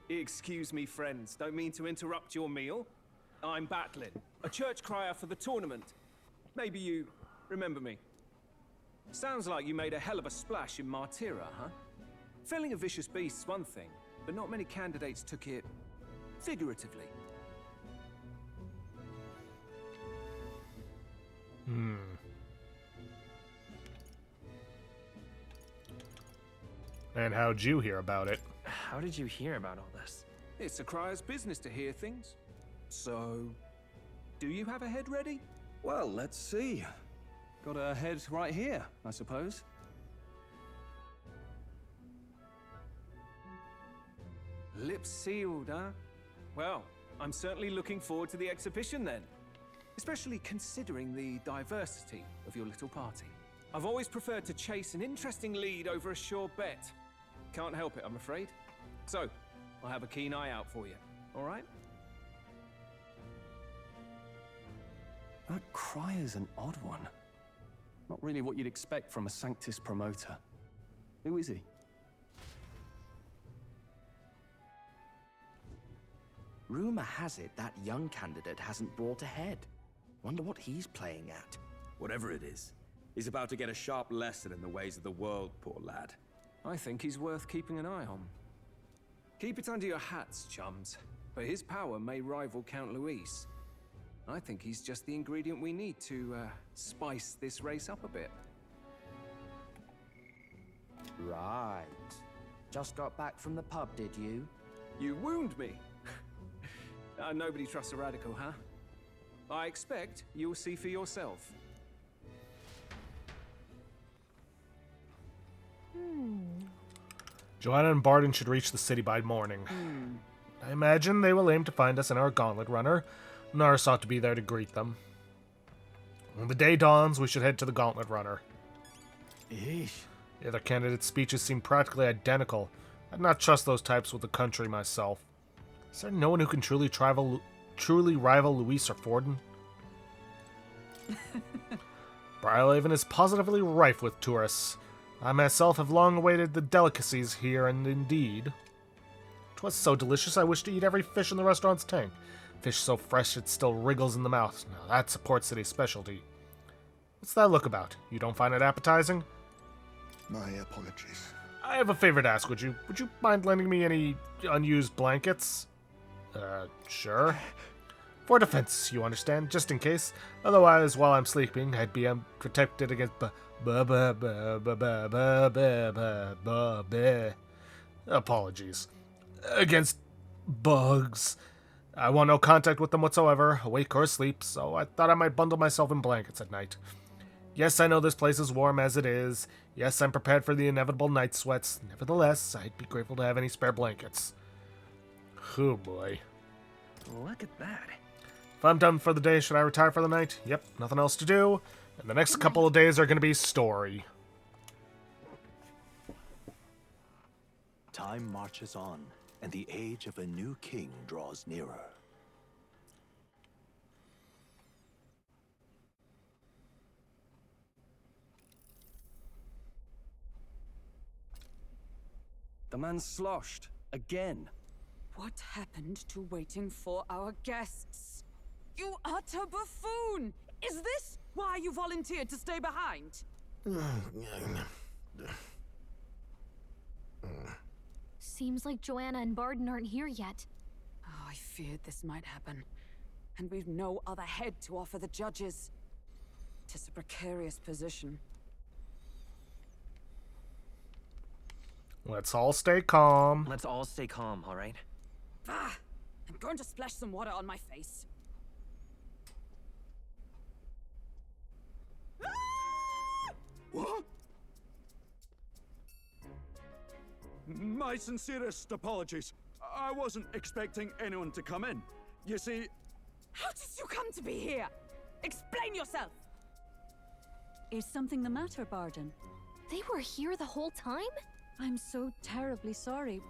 Excuse me, friends. Don't mean to interrupt your meal. I'm Batlin, a church crier for the tournament. Maybe you remember me. Sounds like you made a hell of a splash in Martyra, huh? Felling a vicious beast's one thing, but not many candidates took it figuratively. And how'd you hear about it? How did you hear about all this? It's a crier's business to hear things. So, do you have a head ready? Well, let's see. Gotta head right here, I suppose. Lips sealed, huh? Well, I'm certainly looking forward to the exhibition then. Especially considering the diversity of your little party. I've always preferred to chase an interesting lead over a sure bet. Can't help it, I'm afraid. So, I'll have a keen eye out for you, all right? That cry is an odd one. Not really what you'd expect from a Sanctus promoter. Who is he? Rumor has it that young candidate hasn't brought ahead. Wonder what he's playing at. Whatever it is, he's about to get a sharp lesson in the ways of the world, poor lad. I think he's worth keeping an eye on. Keep it under your hats, chums. But his power may rival Count Luis. I think he's just the ingredient we need to, spice this race up a bit. Right. Just got back from the pub, did you? You wound me! Nobody trusts a radical, huh? I expect you'll see for yourself. Joanna and Barden should reach the city by morning. I imagine they will aim to find us in our gauntlet runner. Nars ought to be there to greet them. When the day dawns, we should head to the gauntlet runner. Eesh. The other candidates' speeches seem practically identical. I'd not trust those types with the country myself. Is there no one who can truly rival Luis or Forden? Briarhaven is positively rife with tourists. I myself have long awaited the delicacies here, and indeed. 'Twas so delicious I wish to eat every fish in the restaurant's tank. Fish so fresh it still wriggles in the mouth. Now that's a Port City specialty. What's that look about? You don't find it appetizing? My apologies. I have a favor to ask, would you mind lending me any unused blankets? Sure. For defense, you understand, just in case. Otherwise, while I'm sleeping, I'd be protected against apologies. Against bugs. I want no contact with them whatsoever, awake or asleep, so I thought I might bundle myself in blankets at night. Yes, I know this place is warm as it is. Yes, I'm prepared for the inevitable night sweats. Nevertheless, I'd be grateful to have any spare blankets. Oh boy. Look at that. If I'm done for the day, should I retire for the night? Yep, nothing else to do. And the next couple of days are going to be story. Time marches on, and the age of a new king draws nearer. The man's sloshed. Again. What happened to waiting for our guests? You utter buffoon! Is this why you volunteered to stay behind? Seems like Joanna and Barden aren't here yet. Oh, I feared this might happen. And we've no other head to offer the judges. 'Tis a precarious position. Let's all stay calm. Let's all stay calm, all right? Ah! I'm going to splash some water on my face. What? My sincerest apologies. I wasn't expecting anyone to come in. You see... How did you come to be here? Explain yourself! Is something the matter, Barden? They were here the whole time? I'm so terribly sorry.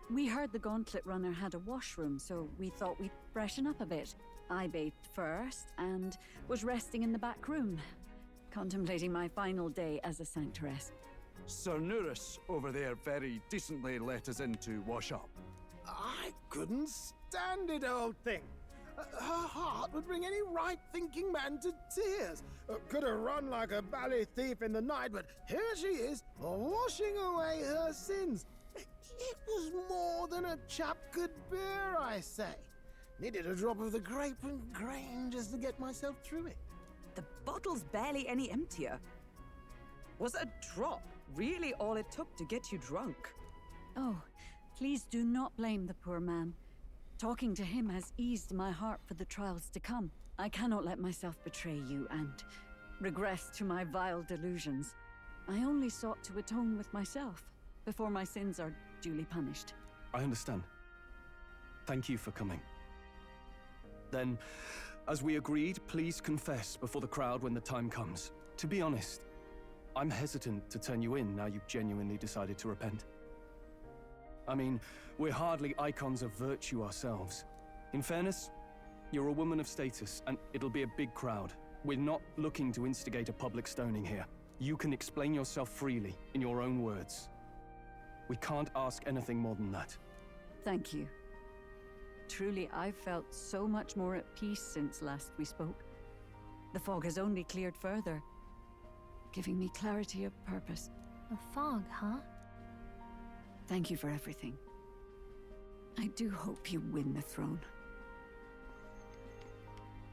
We heard the Gauntlet Runner had a washroom, so we thought we'd freshen up a bit. I bathed first and was resting in the back room, contemplating my final day as a sanctress. Sir Nuris over there very decently let us in to wash up. I couldn't stand it, old thing. Her heart would bring any right-thinking man to tears. Could have run like a bally thief in the night, but here she is, washing away her sins. It was more than a chap could bear, I say. Needed a drop of the grape and grain just to get myself through it. The bottle's barely any emptier. Was a drop really all it took to get you drunk? Oh, please do not blame the poor man. Talking to him has eased my heart for the trials to come. I cannot let myself betray you, and regress to my vile delusions. I only sought to atone with myself before my sins are duly punished. I understand. Thank you for coming. Then, as we agreed, please confess before the crowd when the time comes. To be honest, I'm hesitant to turn you in now you've genuinely decided to repent. I mean, we're hardly icons of virtue ourselves. In fairness, you're a woman of status, and it'll be a big crowd. We're not looking to instigate a public stoning here. You can explain yourself freely, in your own words. We can't ask anything more than that. Thank you. Truly, I've felt so much more at peace since last we spoke. The fog has only cleared further, giving me clarity of purpose. A fog, huh? Thank you for everything. I do hope you win the throne.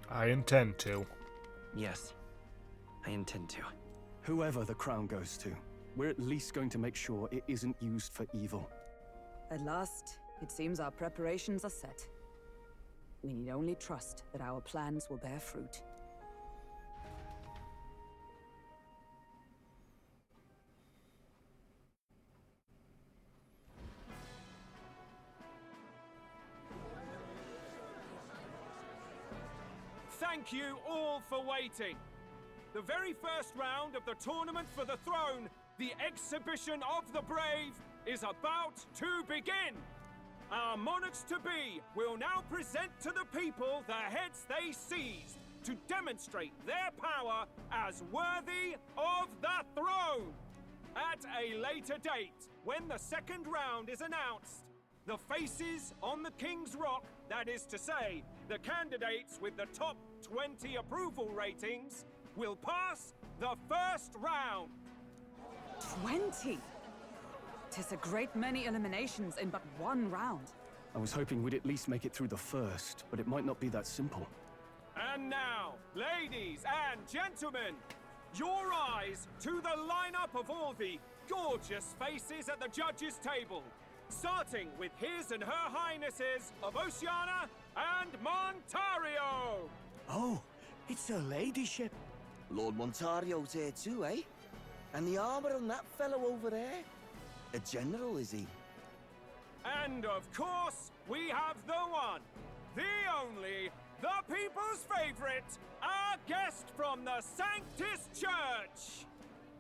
I intend to. Yes, I intend to. Whoever the crown goes to, we're at least going to make sure it isn't used for evil. At last, it seems our preparations are set. We need only trust that our plans will bear fruit. Thank you all for waiting. The very first round of the tournament for the throne, the exhibition of the brave, is about to begin. Our monarchs-to-be will now present to the people the heads they seized to demonstrate their power as worthy of the throne. At a later date, when the second round is announced, the faces on the King's Rock, that is to say, the candidates with the top 20 approval ratings, will pass the first round. 20? 'Tis a great many eliminations in but one round. I was hoping we'd at least make it through the first, but it might not be that simple. And now, ladies and gentlemen, your eyes to the lineup of all the gorgeous faces at the judges' table, starting with His and Her Highnesses of Oceania and Montario. Oh, it's her ladyship. Lord Montario's here too, eh? And the armor on that fellow over there? A general, is he? And of course, we have the one, the only, the people's favorite, our guest from the Sanctus Church,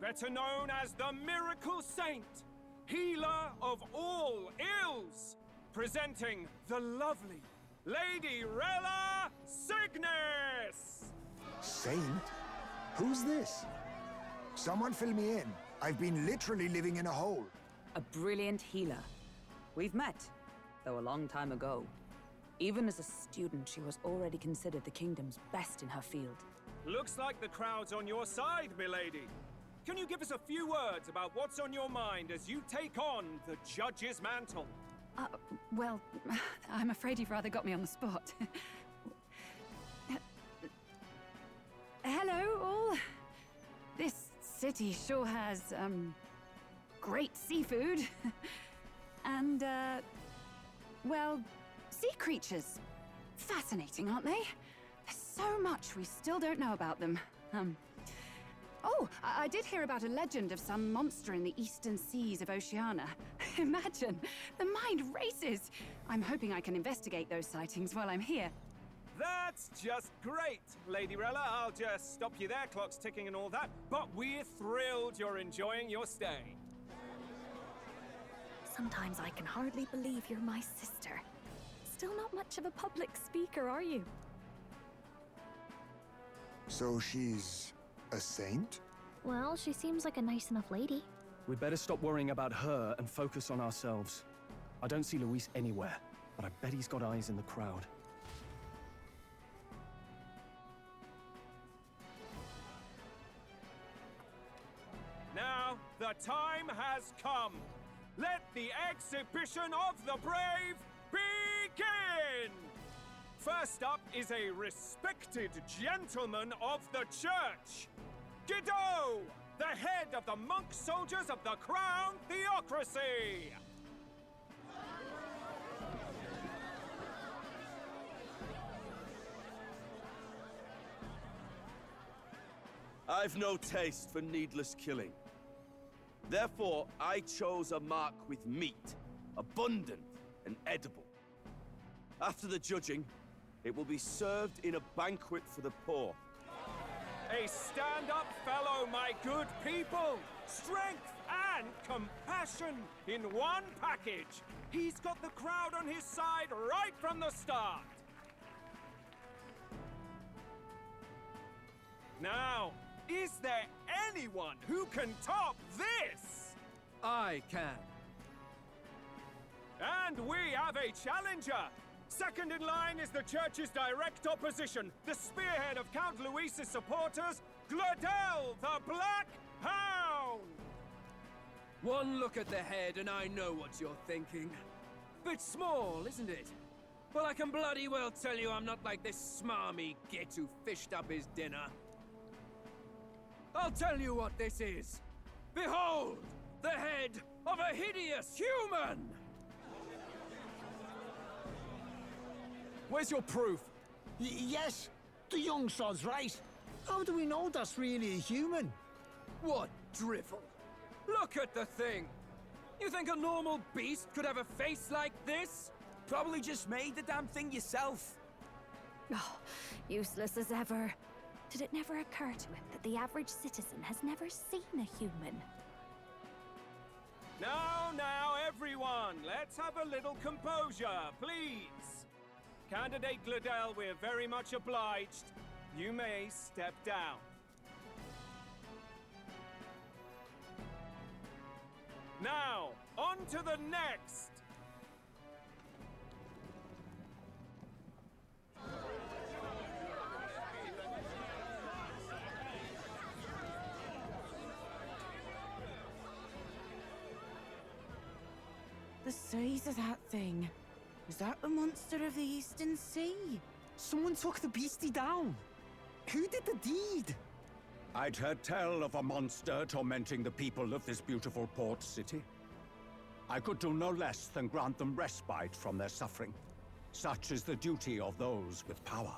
better known as the Miracle Saint, healer of all ills, presenting the lovely Lady Rella Cygnus! Saint? Who's this? Someone fill me in. I've been literally living in a hole. A brilliant healer. We've met, though a long time ago. Even as a student, she was already considered the kingdom's best in her field. Looks like the crowd's on your side, milady. Can you give us a few words about what's on your mind as you take on the judge's mantle? Well, I'm afraid you've rather got me on the spot. Hello, all. This city sure has, great seafood. And, well, sea creatures. Fascinating, aren't they? There's so much we still don't know about them. Oh, I did hear about a legend of some monster in the eastern seas of Oceania. Imagine, the mind races. I'm hoping I can investigate those sightings while I'm here. That's just great, Lady Rella. I'll just stop you there, clock's ticking and all that. But we're thrilled you're enjoying your stay. Sometimes I can hardly believe you're my sister. Still not much of a public speaker, are you? So she's a saint? Well, she seems like a nice enough lady. We'd better stop worrying about her and focus on ourselves. I don't see Luis anywhere, but I bet he's got eyes in the crowd. Now, the time has come. Let the exhibition of the brave begin! First up is a respected gentleman of the church, Guido, the head of the monk soldiers of the Crown Theocracy. I've no taste for needless killing. Therefore, I chose a mark with meat, abundant and edible. After the judging, it will be served in a banquet for the poor. A stand-up fellow, my good people! Strength and compassion in one package! He's got the crowd on his side right from the start! Now, is there anyone who can top this? I can. And we have a challenger! Second in line is the church's direct opposition, the spearhead of Count Luis's supporters, Gladel the Black Hound! One look at the head and I know what you're thinking. Bit small, isn't it? Well, I can bloody well tell you I'm not like this smarmy git who fished up his dinner. I'll tell you what this is. Behold, the head of a hideous human! Where's your proof? Yes, the young sod's right. How do we know that's really a human? What drivel? Look at the thing! You think a normal beast could have a face like this? Probably just made the damn thing yourself. Oh, useless as ever. Did it never occur to him that the average citizen has never seen a human? Now, everyone, let's have a little composure, please. Candidate Gladel, we're very much obliged. You may step down. Now, on to the next! The size of that thing. Is that the monster of the Eastern Sea? Someone took the beastie down. Who did the deed? I'd heard tell of a monster tormenting the people of this beautiful port city. I could do no less than grant them respite from their suffering. Such is the duty of those with power.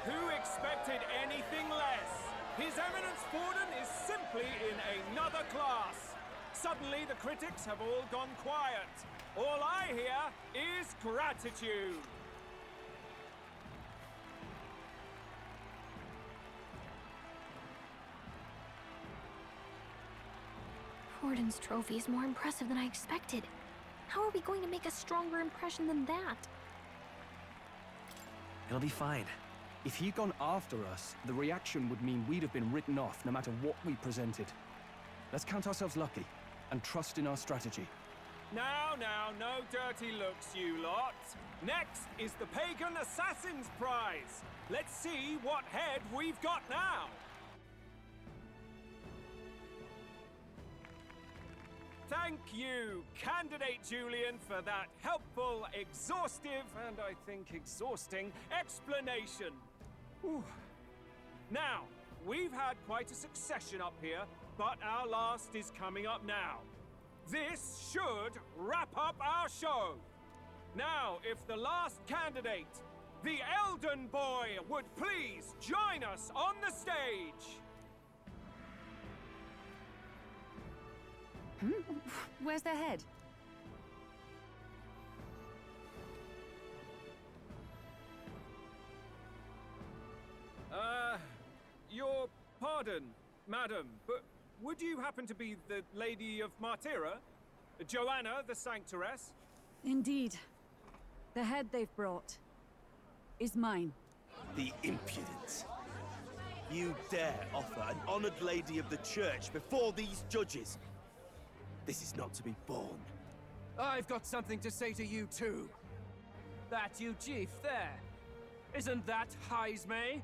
Who expected anything less? His Eminence Forden is simply in another class. Suddenly the critics have all gone quiet. All I hear is gratitude. Forden's trophy is more impressive than I expected. How are we going to make a stronger impression than that? It'll be fine. If he'd gone after us, the reaction would mean we'd have been written off no matter what we presented. Let's count ourselves lucky and trust in our strategy. Now, no dirty looks, you lot. Next is the Pagan Assassin's Prize. Let's see what head we've got now. Thank you, Candidate Julian, for that helpful, exhaustive, and I think exhausting explanation. Whew. Now, we've had quite a succession up here, but our last is coming up now. This should wrap up our show. Now, if the last candidate, the Elden Boy, would please join us on the stage. Where's their head? Your pardon, madam, but would you happen to be the Lady of Martyra? Joanna, the Sanctoress? Indeed. The head they've brought is mine. The impudence. You dare offer an honored lady of the church before these judges? This is not to be borne. I've got something to say to you too. That you chief there. Isn't that Heismay?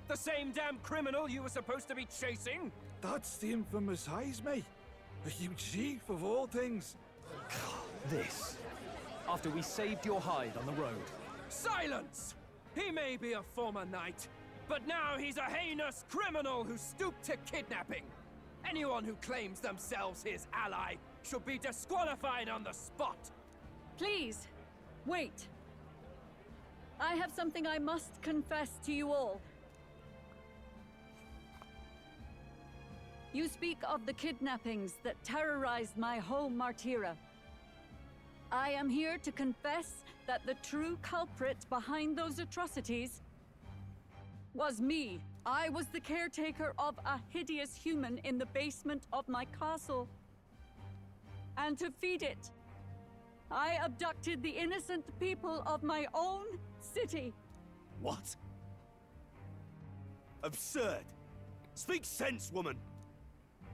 The same damn criminal you were supposed to be chasing? That's the infamous Heismay. A huge chief of all things. This. After we saved your hide on the road. Silence! He may be a former knight, but now he's a heinous criminal who stooped to kidnapping. Anyone who claims themselves his ally should be disqualified on the spot. Please, wait. I have something I must confess to you all. You speak of the kidnappings that terrorized my home, Martira. I am here to confess that the true culprit behind those atrocities was me. I was the caretaker of a hideous human in the basement of my castle. And to feed it, I abducted the innocent people of my own city. What? Absurd! Speak sense, woman!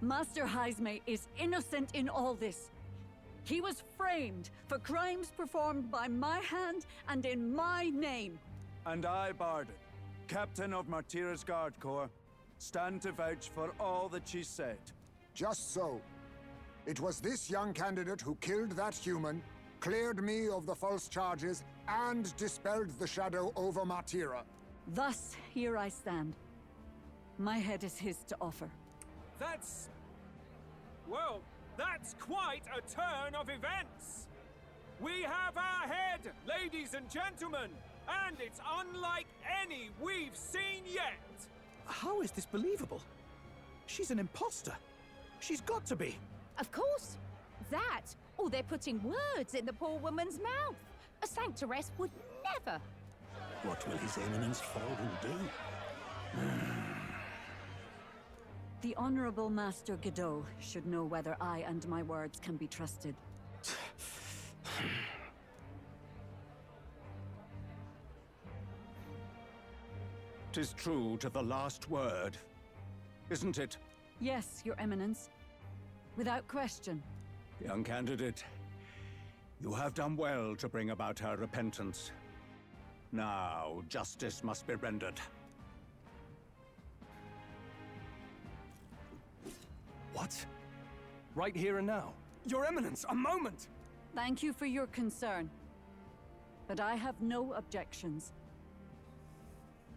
Master Heisme is innocent in all this. He was framed for crimes performed by my hand and in my name. And I, Barden, Captain of Martira's Guard Corps, stand to vouch for all that she said. Just so. It was this young candidate who killed that human, cleared me of the false charges, and dispelled the shadow over Martira. Thus, here I stand. My head is his to offer. That's... well, that's quite a turn of events. We have our head, ladies and gentlemen, and it's unlike any we've seen yet. How is this believable? She's an imposter. She's got to be. Of course. That, or they're putting words in the poor woman's mouth. A sanctoress would never. What will His Eminence Forden do? The Honorable Master Godot should know whether I and my words can be trusted. 'Tis true to the last word, isn't it? Yes, Your Eminence. Without question. Young candidate, you have done well to bring about her repentance. Now, justice must be rendered. What? Right here and now? Your Eminence, a moment! Thank you for your concern. But I have no objections.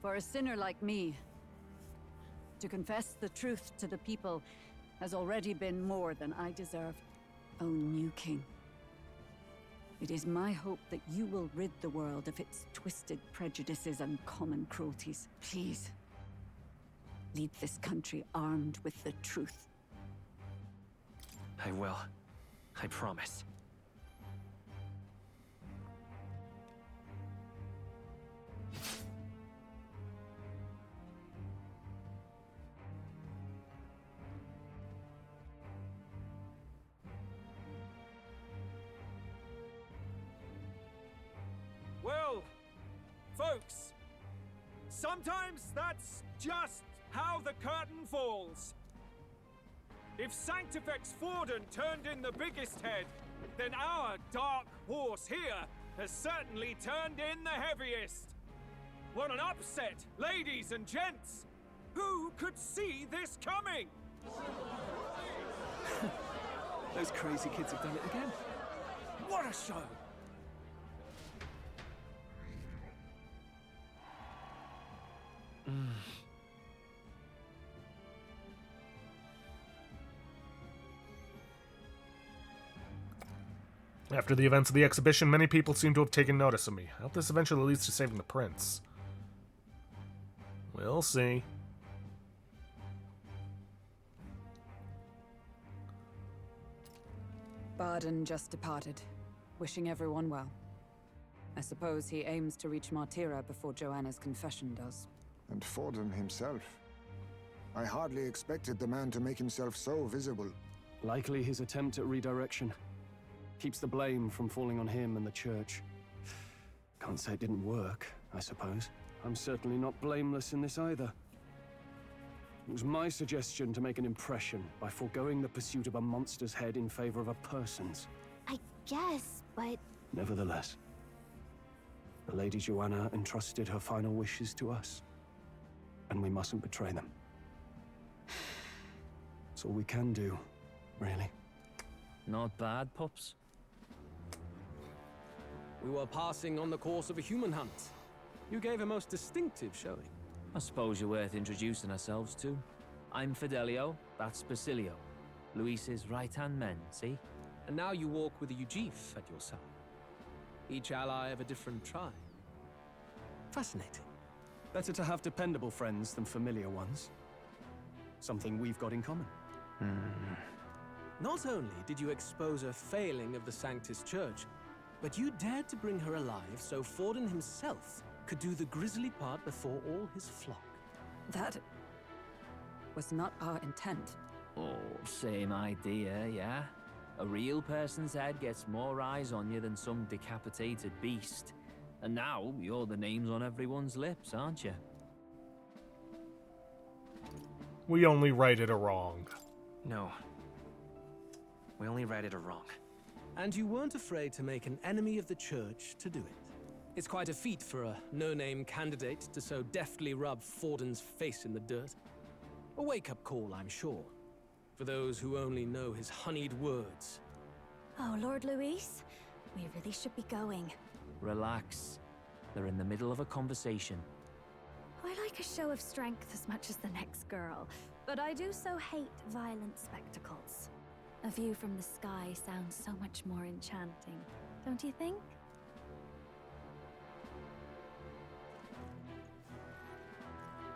For a sinner like me, to confess the truth to the people has already been more than I deserve. O new king, it is my hope that you will rid the world of its twisted prejudices and common cruelties. Please, lead this country armed with the truth. I will. I promise. Well, folks, sometimes that's just how the curtain falls. If Sanctifex Forden turned in the biggest head, then our dark horse here has certainly turned in the heaviest. What an upset, ladies and gents! Who could see this coming? Those crazy kids have done it again. What a show! After the events of the exhibition, many people seem to have taken notice of me. I hope this eventually leads to saving the prince. We'll see. Barden just departed, wishing everyone well. I suppose he aims to reach Martira before Joanna's confession does. And Forden himself. I hardly expected the man to make himself so visible. Likely his attempt at redirection. Keeps the blame from falling on him and the church. Can't say it didn't work, I suppose. I'm certainly not blameless in this either. It was my suggestion to make an impression by foregoing the pursuit of a monster's head in favor of a person's. I guess, but... Nevertheless, the Lady Joanna entrusted her final wishes to us, and we mustn't betray them. It's all we can do, really. Not bad, pups. We were passing on the course of a human hunt. You gave a most distinctive showing. I suppose you're worth introducing ourselves to. I'm Fidelio, that's Basilio. Luis's right-hand men, see? And now you walk with a Ujif at your side. Each ally of a different tribe. Fascinating. Better to have dependable friends than familiar ones. Something we've got in common. Not only did you expose a failing of the Sanctus Church, but you dared to bring her alive so Forden himself could do the grisly part before all his flock. That was not our intent. Oh, same idea, yeah? A real person's head gets more eyes on you than some decapitated beast. And now, you're the names on everyone's lips, aren't you? We only righted a wrong. No. We only righted a wrong. And you weren't afraid to make an enemy of the church to do it. It's quite a feat for a no-name candidate to so deftly rub Forden's face in the dirt. A wake-up call, I'm sure, for those who only know his honeyed words. Oh, Lord Luis, we really should be going. Relax. They're in the middle of a conversation. I like a show of strength as much as the next girl, but I do so hate violent spectacles. A view from the sky sounds so much more enchanting, don't you think?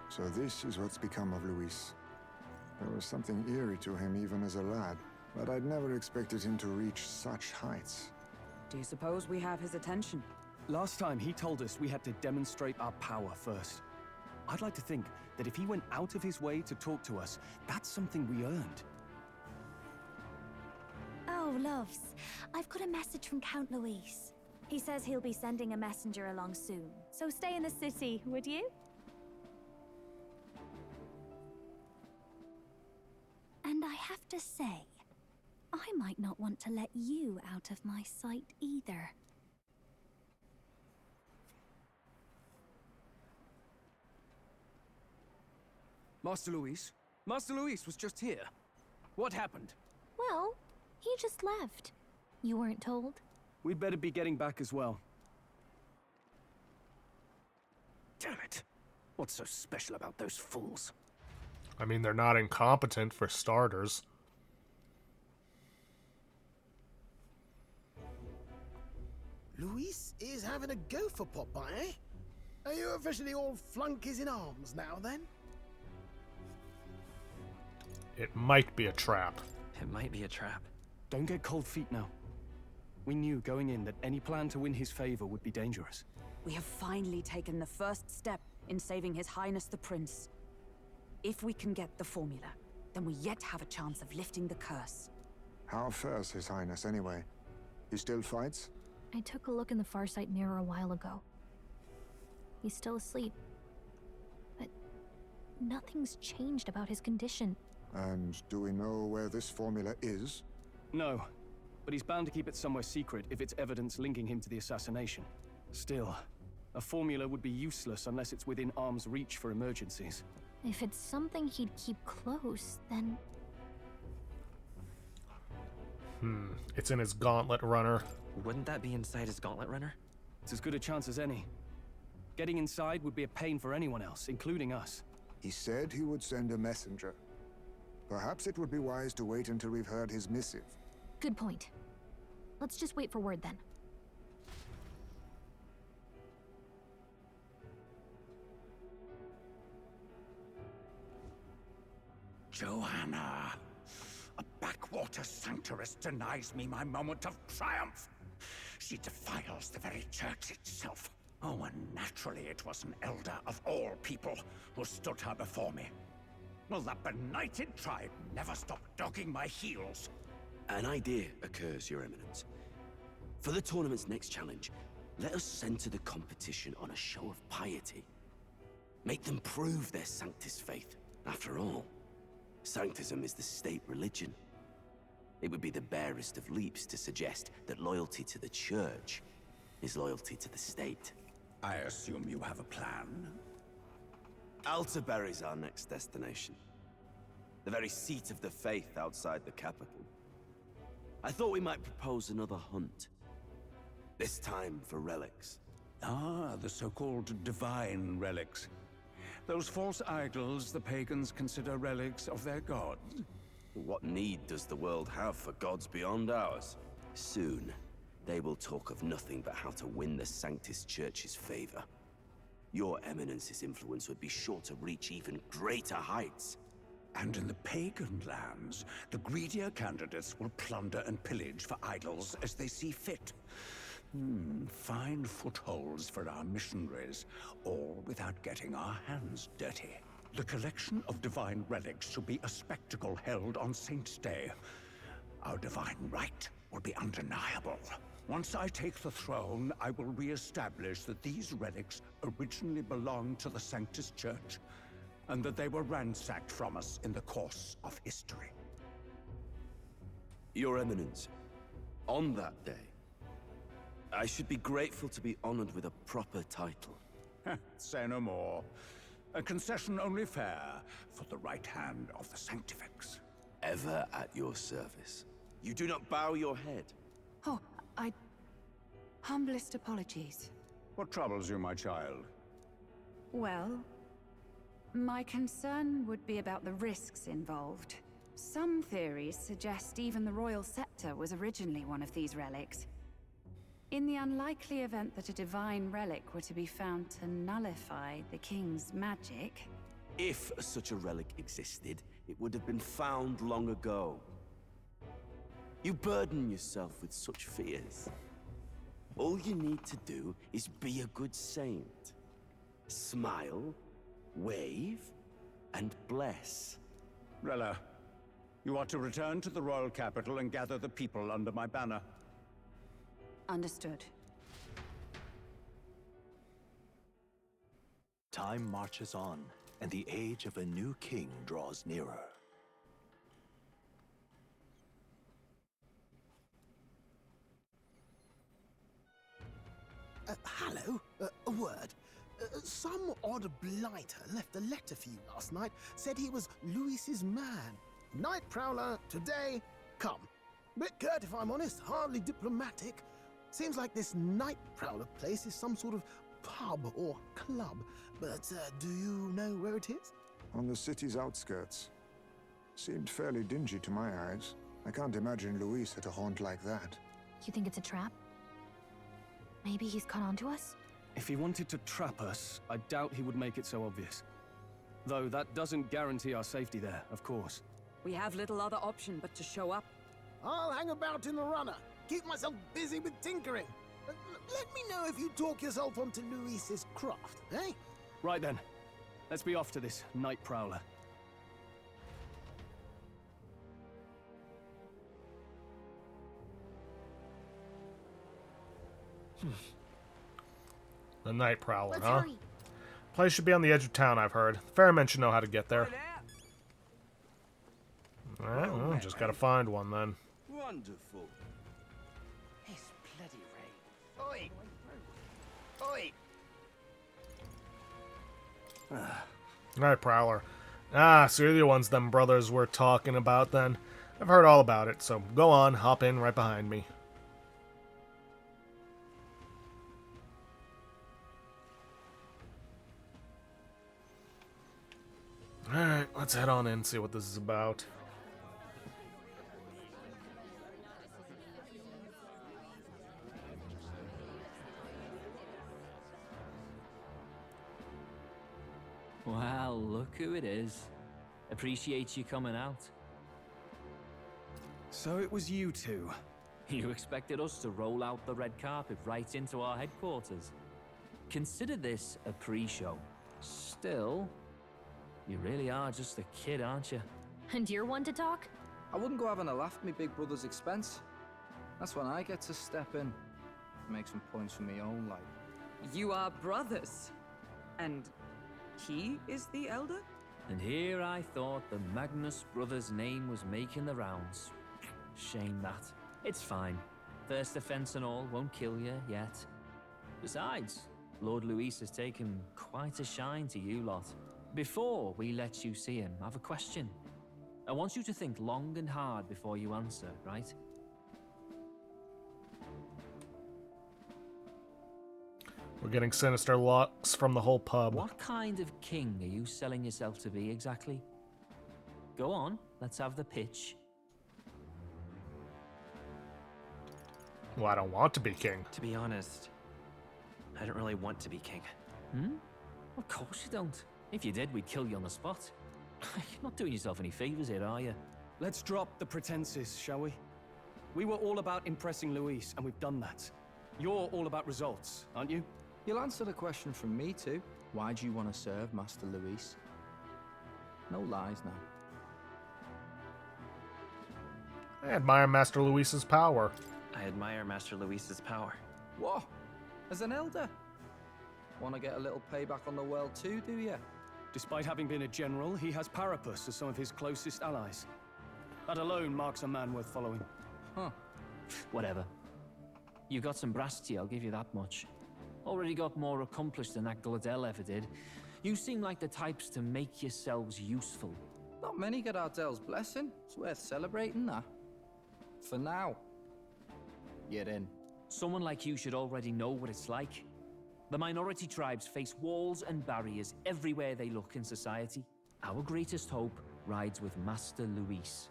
So this is what's become of Luis. There was something eerie to him even as a lad, but I'd never expected him to reach such heights. Do you suppose we have his attention? Last time he told us we had to demonstrate our power first. I'd like to think that if he went out of his way to talk to us, that's something we earned. Oh, loves, I've got a message from Count Luis. He says he'll be sending a messenger along soon, so stay in the city, would you? And I have to say, I might not want to let you out of my sight either. Master Luis? Master Luis was just here. What happened? Well, he just left. You weren't told? We'd better be getting back as well. Damn it. What's so special about those fools? I mean, they're not incompetent for starters. Luis is having a go for Popeye, eh? Are you officially all flunkies in arms now, then? It might be a trap. It might be a trap. Don't get cold feet now. We knew going in that any plan to win his favor would be dangerous. We have finally taken the first step in saving His Highness the Prince. If we can get the formula, then we yet have a chance of lifting the curse. How fares His Highness anyway? He still fights? I took a look in the Farsight mirror a while ago. He's still asleep. But nothing's changed about his condition. And do we know where this formula is? No, but he's bound to keep it somewhere secret if it's evidence linking him to the assassination. Still, a formula would be useless unless it's within arm's reach for emergencies. If it's something he'd keep close, then... It's in his gauntlet runner. Wouldn't that be inside his gauntlet runner? It's as good a chance as any. Getting inside would be a pain for anyone else, including us. He said he would send a messenger. Perhaps it would be wise to wait until we've heard his missive. Good point. Let's just wait for word then. Joanna! A backwater sanctuarist denies me my moment of triumph! She defiles the very church itself. Oh, and naturally it was an elder of all people who stood her before me. Will that benighted tribe never stop dogging my heels? An idea occurs, Your Eminence. For the tournament's next challenge, let us center the competition on a show of piety. Make them prove their Sanctus faith. After all, Sanctism is the state religion. It would be the barest of leaps to suggest that loyalty to the church is loyalty to the state. I assume you have a plan? Altaberry's our next destination. The very seat of the faith outside the capital. I thought we might propose another hunt. This time for relics. Ah, the so-called divine relics. Those false idols the pagans consider relics of their gods. What need does the world have for gods beyond ours? Soon, they will talk of nothing but how to win the Sanctus Church's favor. Your Eminence's influence would be sure to reach even greater heights. And in the pagan lands, the greedier candidates will plunder and pillage for idols as they see fit. Fine footholds for our missionaries, all without getting our hands dirty. The collection of divine relics shall be a spectacle held on Saint's Day. Our divine right will be undeniable. Once I take the throne, I will re-establish that these relics originally belonged to the Sanctus Church, and that they were ransacked from us in the course of history. Your Eminence, on that day, I should be grateful to be honored with a proper title. Say no more. A concession only fair for the right hand of the Sanctifex. Ever at your service. You do not bow your head. Oh, humblest apologies. What troubles you, my child? Well, my concern would be about the risks involved. Some theories suggest even the royal scepter was originally one of these relics. In the unlikely event that a divine relic were to be found to nullify the king's magic... If such a relic existed, it would have been found long ago. You burden yourself with such fears. All you need to do is be a good saint. Smile, wave, and bless. Rella, you are to return to the royal capital and gather the people under my banner. Understood. Time marches on, and the age of a new king draws nearer. Hello? A word. Some odd blighter left a letter for you last night. Said he was Luis's man. Night Prowler, today, come. Bit curt if I'm honest, hardly diplomatic. Seems like this Night Prowler place is some sort of pub or club. But do you know where it is? On the city's outskirts. Seemed fairly dingy to my eyes. I can't imagine Luis at a haunt like that. You think it's a trap? Maybe he's caught on to us? If he wanted to trap us, I doubt he would make it so obvious. Though that doesn't guarantee our safety there, of course. We have little other option but to show up. I'll hang about in the runner. Keep myself busy with tinkering. Let me know if you talk yourself onto Luis's craft, eh? Right then. Let's be off to this Night Prowler. The Night Prowler, huh? Place should be on the edge of town, I've heard. The ferrymen should know how to get there. Alright, well, just gotta find one then. Wonderful. This bloody rain. Oi! Oi! Night Prowler. Ah, so you're the ones them brothers were talking about then. I've heard all about it, so go on, hop in right behind me. Alright, let's head on in and see what this is about. Well, look who it is. Appreciate you coming out. So it was you two. You expected us to roll out the red carpet right into our headquarters. Consider this a pre-show. Still, you really are just a kid, aren't you? And you're one to talk? I wouldn't go having a laugh at me big brother's expense. That's when I get to step in. Make some points for me own life. You are brothers. And he is the elder? And here I thought the Magnus brothers' name was making the rounds. Shame that. It's fine. First offense and all won't kill you yet. Besides, Lord Luis has taken quite a shine to you lot. Before we let you see him, I have a question. I want you to think long and hard before you answer, right? We're getting sinister looks from the whole pub. What kind of king are you selling yourself to be exactly? Go on, let's have the pitch. Well, I don't want to be king. To be honest, I don't really want to be king. Hmm? Of course you don't. If you did, we'd kill you on the spot. You're not doing yourself any favors here, are you? Let's drop the pretenses, shall we? We were all about impressing Luis, and we've done that. You're all about results, aren't you? You'll answer the question from me too. Why do you want to serve Master Luis? No lies now. I admire Master Luis's power. I admire Master Luis's power. What? As an elder? Want to get a little payback on the world too, do you? Despite having been a general, he has Parapus as some of his closest allies. That alone marks a man worth following. Huh. Whatever. You got some brass to you, I'll give you that much. Already got more accomplished than that Gladel ever did. You seem like the types to make yourselves useful. Not many get Ardel's blessing. It's worth celebrating that. For now. You're in. Someone like you should already know what it's like. The minority tribes face walls and barriers everywhere they look in society. Our greatest hope rides with Master Luis.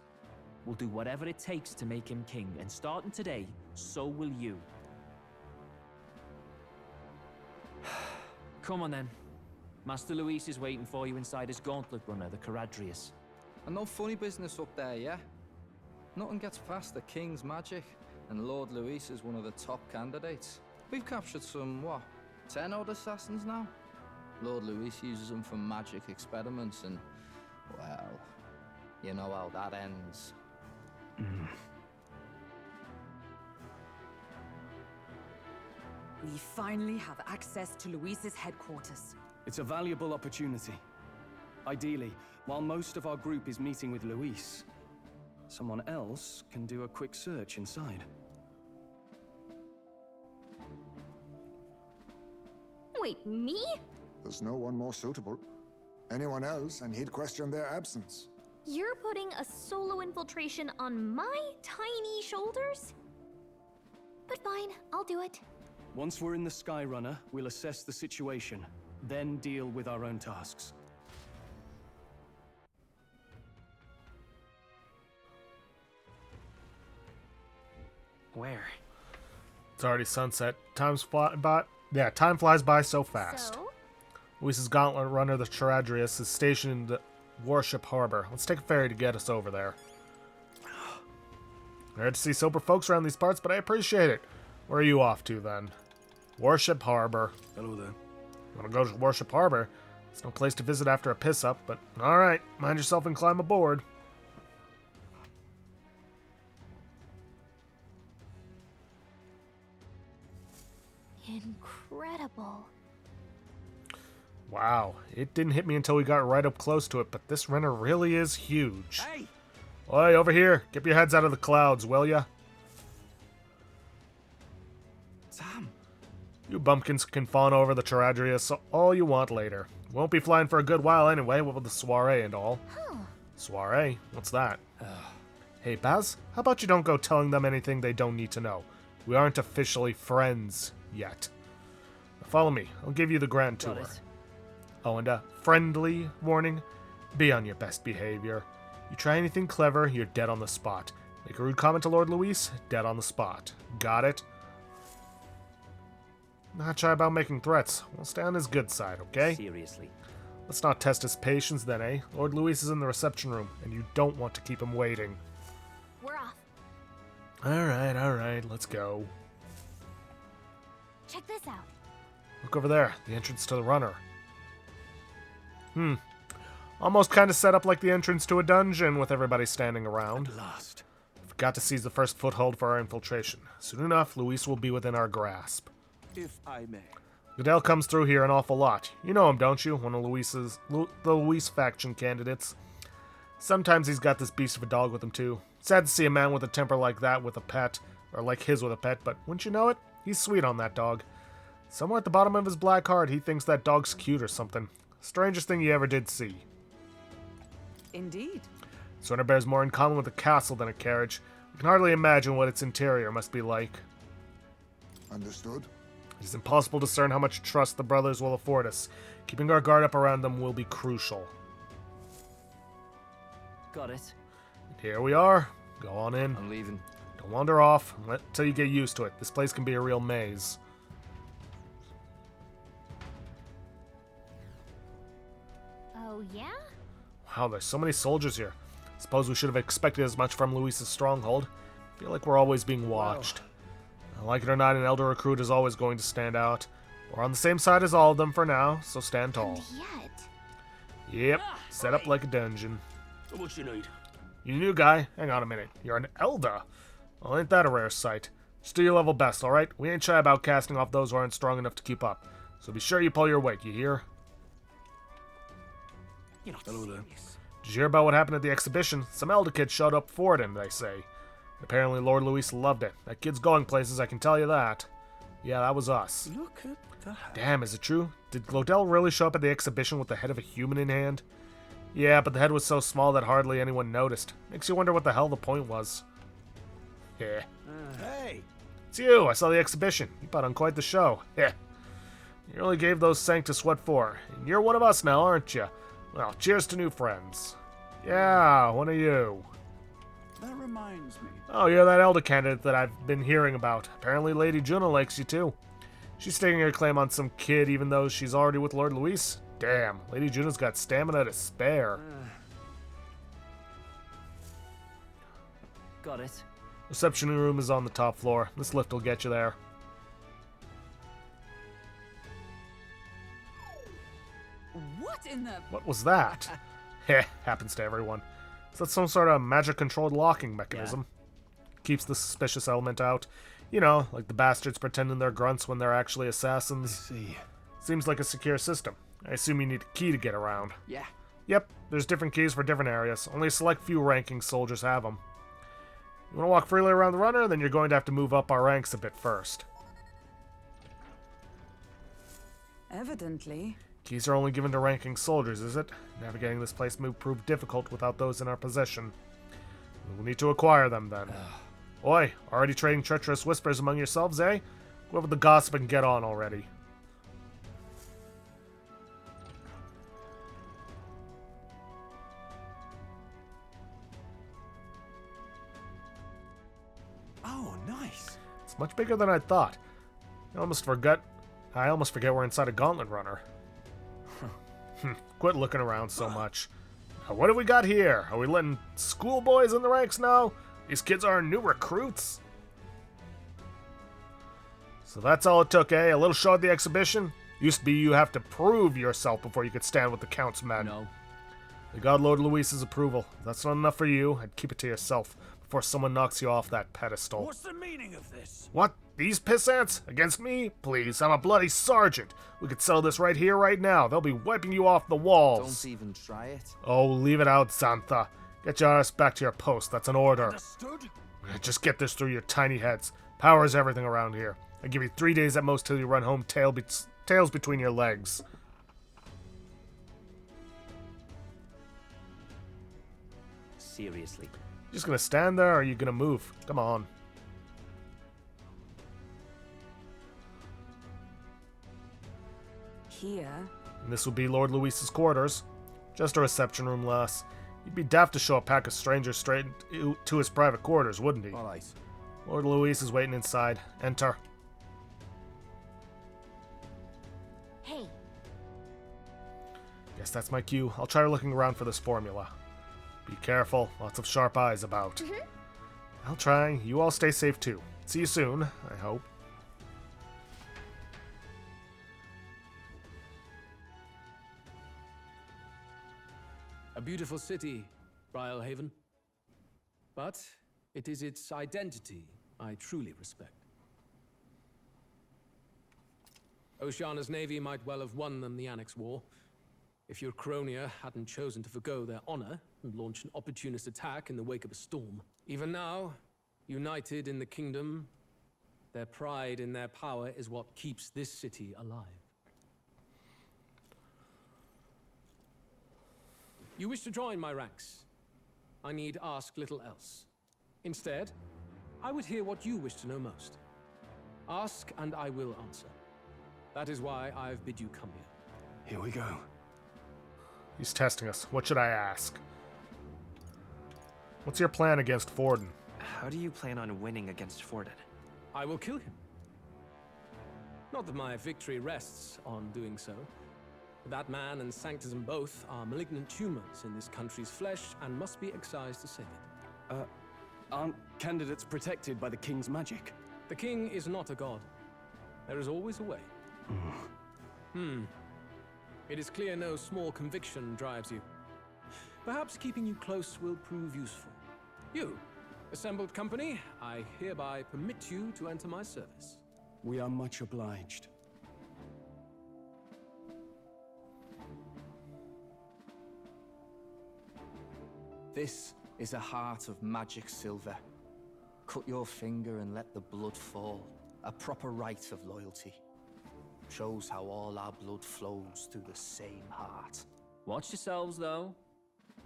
We'll do whatever it takes to make him king, and starting today, so will you. Come on then. Master Luis is waiting for you inside his gauntlet runner, the Caradrius. And no funny business up there, yeah? Nothing gets past the king's magic, and Lord Luis is one of the top candidates. We've captured some, 10 odd assassins now? Lord Luis uses them for magic experiments, and, well, you know how that ends. We finally have access to Luis's headquarters. It's a valuable opportunity. Ideally, while most of our group is meeting with Luis, someone else can do a quick search inside. Wait, me? There's no one more suitable. Anyone else, and he'd question their absence. You're putting a solo infiltration on my tiny shoulders? But fine, I'll do it. Once we're in the Skyrunner, we'll assess the situation, then deal with our own tasks. Where? It's already sunset. Time flies by so fast. So? Luis's gauntlet runner, the Charadrius, is stationed in the Warship Harbor. Let's take a ferry to get us over there. Rare to see sober folks around these parts, but I appreciate it. Where are you off to, then? Warship Harbor. Hello there. Want to go to Warship Harbor? It's no place to visit after a piss-up, but alright, mind yourself and climb aboard. Incredible. Wow, it didn't hit me until we got right up close to it, but this runner really is huge. Hey! Oi, over here. Get your heads out of the clouds, will ya? Sam! You bumpkins can fawn over the Charadrius all you want later. Won't be flying for a good while anyway, with the soiree and all. Huh. Soiree? What's that? Hey, Baz, how about you don't go telling them anything they don't need to know? We aren't officially friends yet. Now follow me. I'll give you the grand tour. Oh, and a friendly warning. Be on your best behavior. You try anything clever, you're dead on the spot. Make a rude comment to Lord Luis, dead on the spot. Got it? Not shy about making threats. We'll stay on his good side, okay? Seriously. Let's not test his patience then, eh? Lord Luis is in the reception room, and you don't want to keep him waiting. We're off. Alright, let's go. Check this out. Look over there, the entrance to the runner. Almost kind of set up like the entrance to a dungeon with everybody standing around. At last. Forgot to seize the first foothold for our infiltration. Soon enough, Luis will be within our grasp. If I may. Goodell comes through here an awful lot. You know him, don't you? One of the Luis faction candidates. Sometimes he's got this beast of a dog with him, too. Sad to see a man with a temper like that with a pet, or like his with a pet, but wouldn't you know it? He's sweet on that dog. Somewhere at the bottom of his black heart, he thinks that dog's cute or something. Strangest thing you ever did see. Indeed. This runner bears more in common with a castle than a carriage. You can hardly imagine what its interior must be like. Understood. It is impossible to discern how much trust the brothers will afford us. Keeping our guard up around them will be crucial. Got it. And here we are. Go on in. I'm leaving. Don't wander off until you get used to it. This place can be a real maze. Oh, yeah? Wow, there's so many soldiers here. Suppose we should have expected as much from Luis's stronghold. Feel like we're always being watched. Like it or not, an elder recruit is always going to stand out. We're on the same side as all of them for now, so stand tall. And yet... Yep, set up like a dungeon. What you need? You new guy? Hang on a minute. You're an elder? Well, ain't that a rare sight? Just do your level best, alright? We ain't shy about casting off those who aren't strong enough to keep up. So be sure you pull your weight, you hear? You're not serious. Did you hear about what happened at the exhibition? Some elder kid showed up for it, they say. Apparently Lord Luis loved it. That kid's going places, I can tell you that. Yeah, that was us. Look at that. Damn, is it true? Did Glodell really show up at the exhibition with the head of a human in hand? Yeah, but the head was so small that hardly anyone noticed. Makes you wonder what the hell the point was. Yeah. Hey! It's you! I saw the exhibition. You put on quite the show. Yeah. You really gave those Sanctus what for. And you're one of us now, aren't you? Well, cheers to new friends. Yeah, one of you. That reminds me. Oh, you're that elder candidate that I've been hearing about. Apparently Lady Juno likes you too. She's staking her claim on some kid even though she's already with Lord Luis? Damn, Lady Juno's got stamina to spare. Got it. Reception room is on the top floor. This lift will get you there. What in the... What was that? Heh, happens to everyone. Is that some sort of magic-controlled locking mechanism? Keeps the suspicious element out. You know, like the bastards pretending they're grunts when they're actually assassins. I see. Seems like a secure system. I assume you need a key to get around. Yeah. Yep, there's different keys for different areas. Only a select few ranking soldiers have them. You want to walk freely around the runner, then you're going to have to move up our ranks a bit first. Evidently. Keys are only given to ranking soldiers, is it? Navigating this place may prove difficult without those in our possession. We'll need to acquire them, then. Oi, already trading treacherous whispers among yourselves, eh? Go over the gossip and get on already. Oh, nice. It's much bigger than I thought. I almost forget we're inside a gauntlet runner. Quit looking around so much. What have we got here? Are we letting schoolboys in the ranks now? These kids are new recruits. So that's all it took, eh? A little show at the exhibition? Used to be you have to prove yourself before you could stand with the Count's men. No. We got Lord Luis's approval. If that's not enough for you, I'd keep it to yourself before someone knocks you off that pedestal. What's the meaning of this? What? These pissants? Against me? Please, I'm a bloody sergeant. We could settle this right here, right now. They'll be wiping you off the walls. Don't even try it. Oh, leave it out, Xantha. Get your ass back to your post. That's an order. Understood? Just get this through your tiny heads. Power is everything around here. I give you 3 days at most till you run home tails between your legs. Seriously. You just gonna stand there or are you gonna move? Come on. Here. And this will be Lord Luis's quarters. Just a reception room, lass. He'd be daft to show a pack of strangers straight to his private quarters, wouldn't he? All right. Lord Luis is waiting inside. Enter. Hey. Guess that's my cue. I'll try looking around for this formula. Be careful. Lots of sharp eyes about. I'll try. You all stay safe too. See you soon, I hope. A beautiful city, Brialhaven. But it is its identity I truly respect. Oceana's navy might well have won them the Annex War, if your Cronia hadn't chosen to forgo their honor and launch an opportunist attack in the wake of a storm. Even now, united in the kingdom, their pride in their power is what keeps this city alive. You wish to join my ranks. I need ask little else. Instead, I would hear what you wish to know most. Ask and I will answer. That is why I've bid you come here. Here we go. He's testing us. What should I ask? What's your plan against Forden? How do you plan on winning against Forden? I will kill him. Not that my victory rests on doing so. That man and Sanctism both are malignant tumors in this country's flesh and must be excised to save it. Aren't candidates protected by the king's magic? The king is not a god. There is always a way. It is clear no small conviction drives you. Perhaps keeping you close will prove useful. You, assembled company, I hereby permit you to enter my service. We are much obliged. This is a heart of magic silver. Cut your finger and let the blood fall. A proper rite of loyalty. Shows how all our blood flows through the same heart. Watch yourselves, though.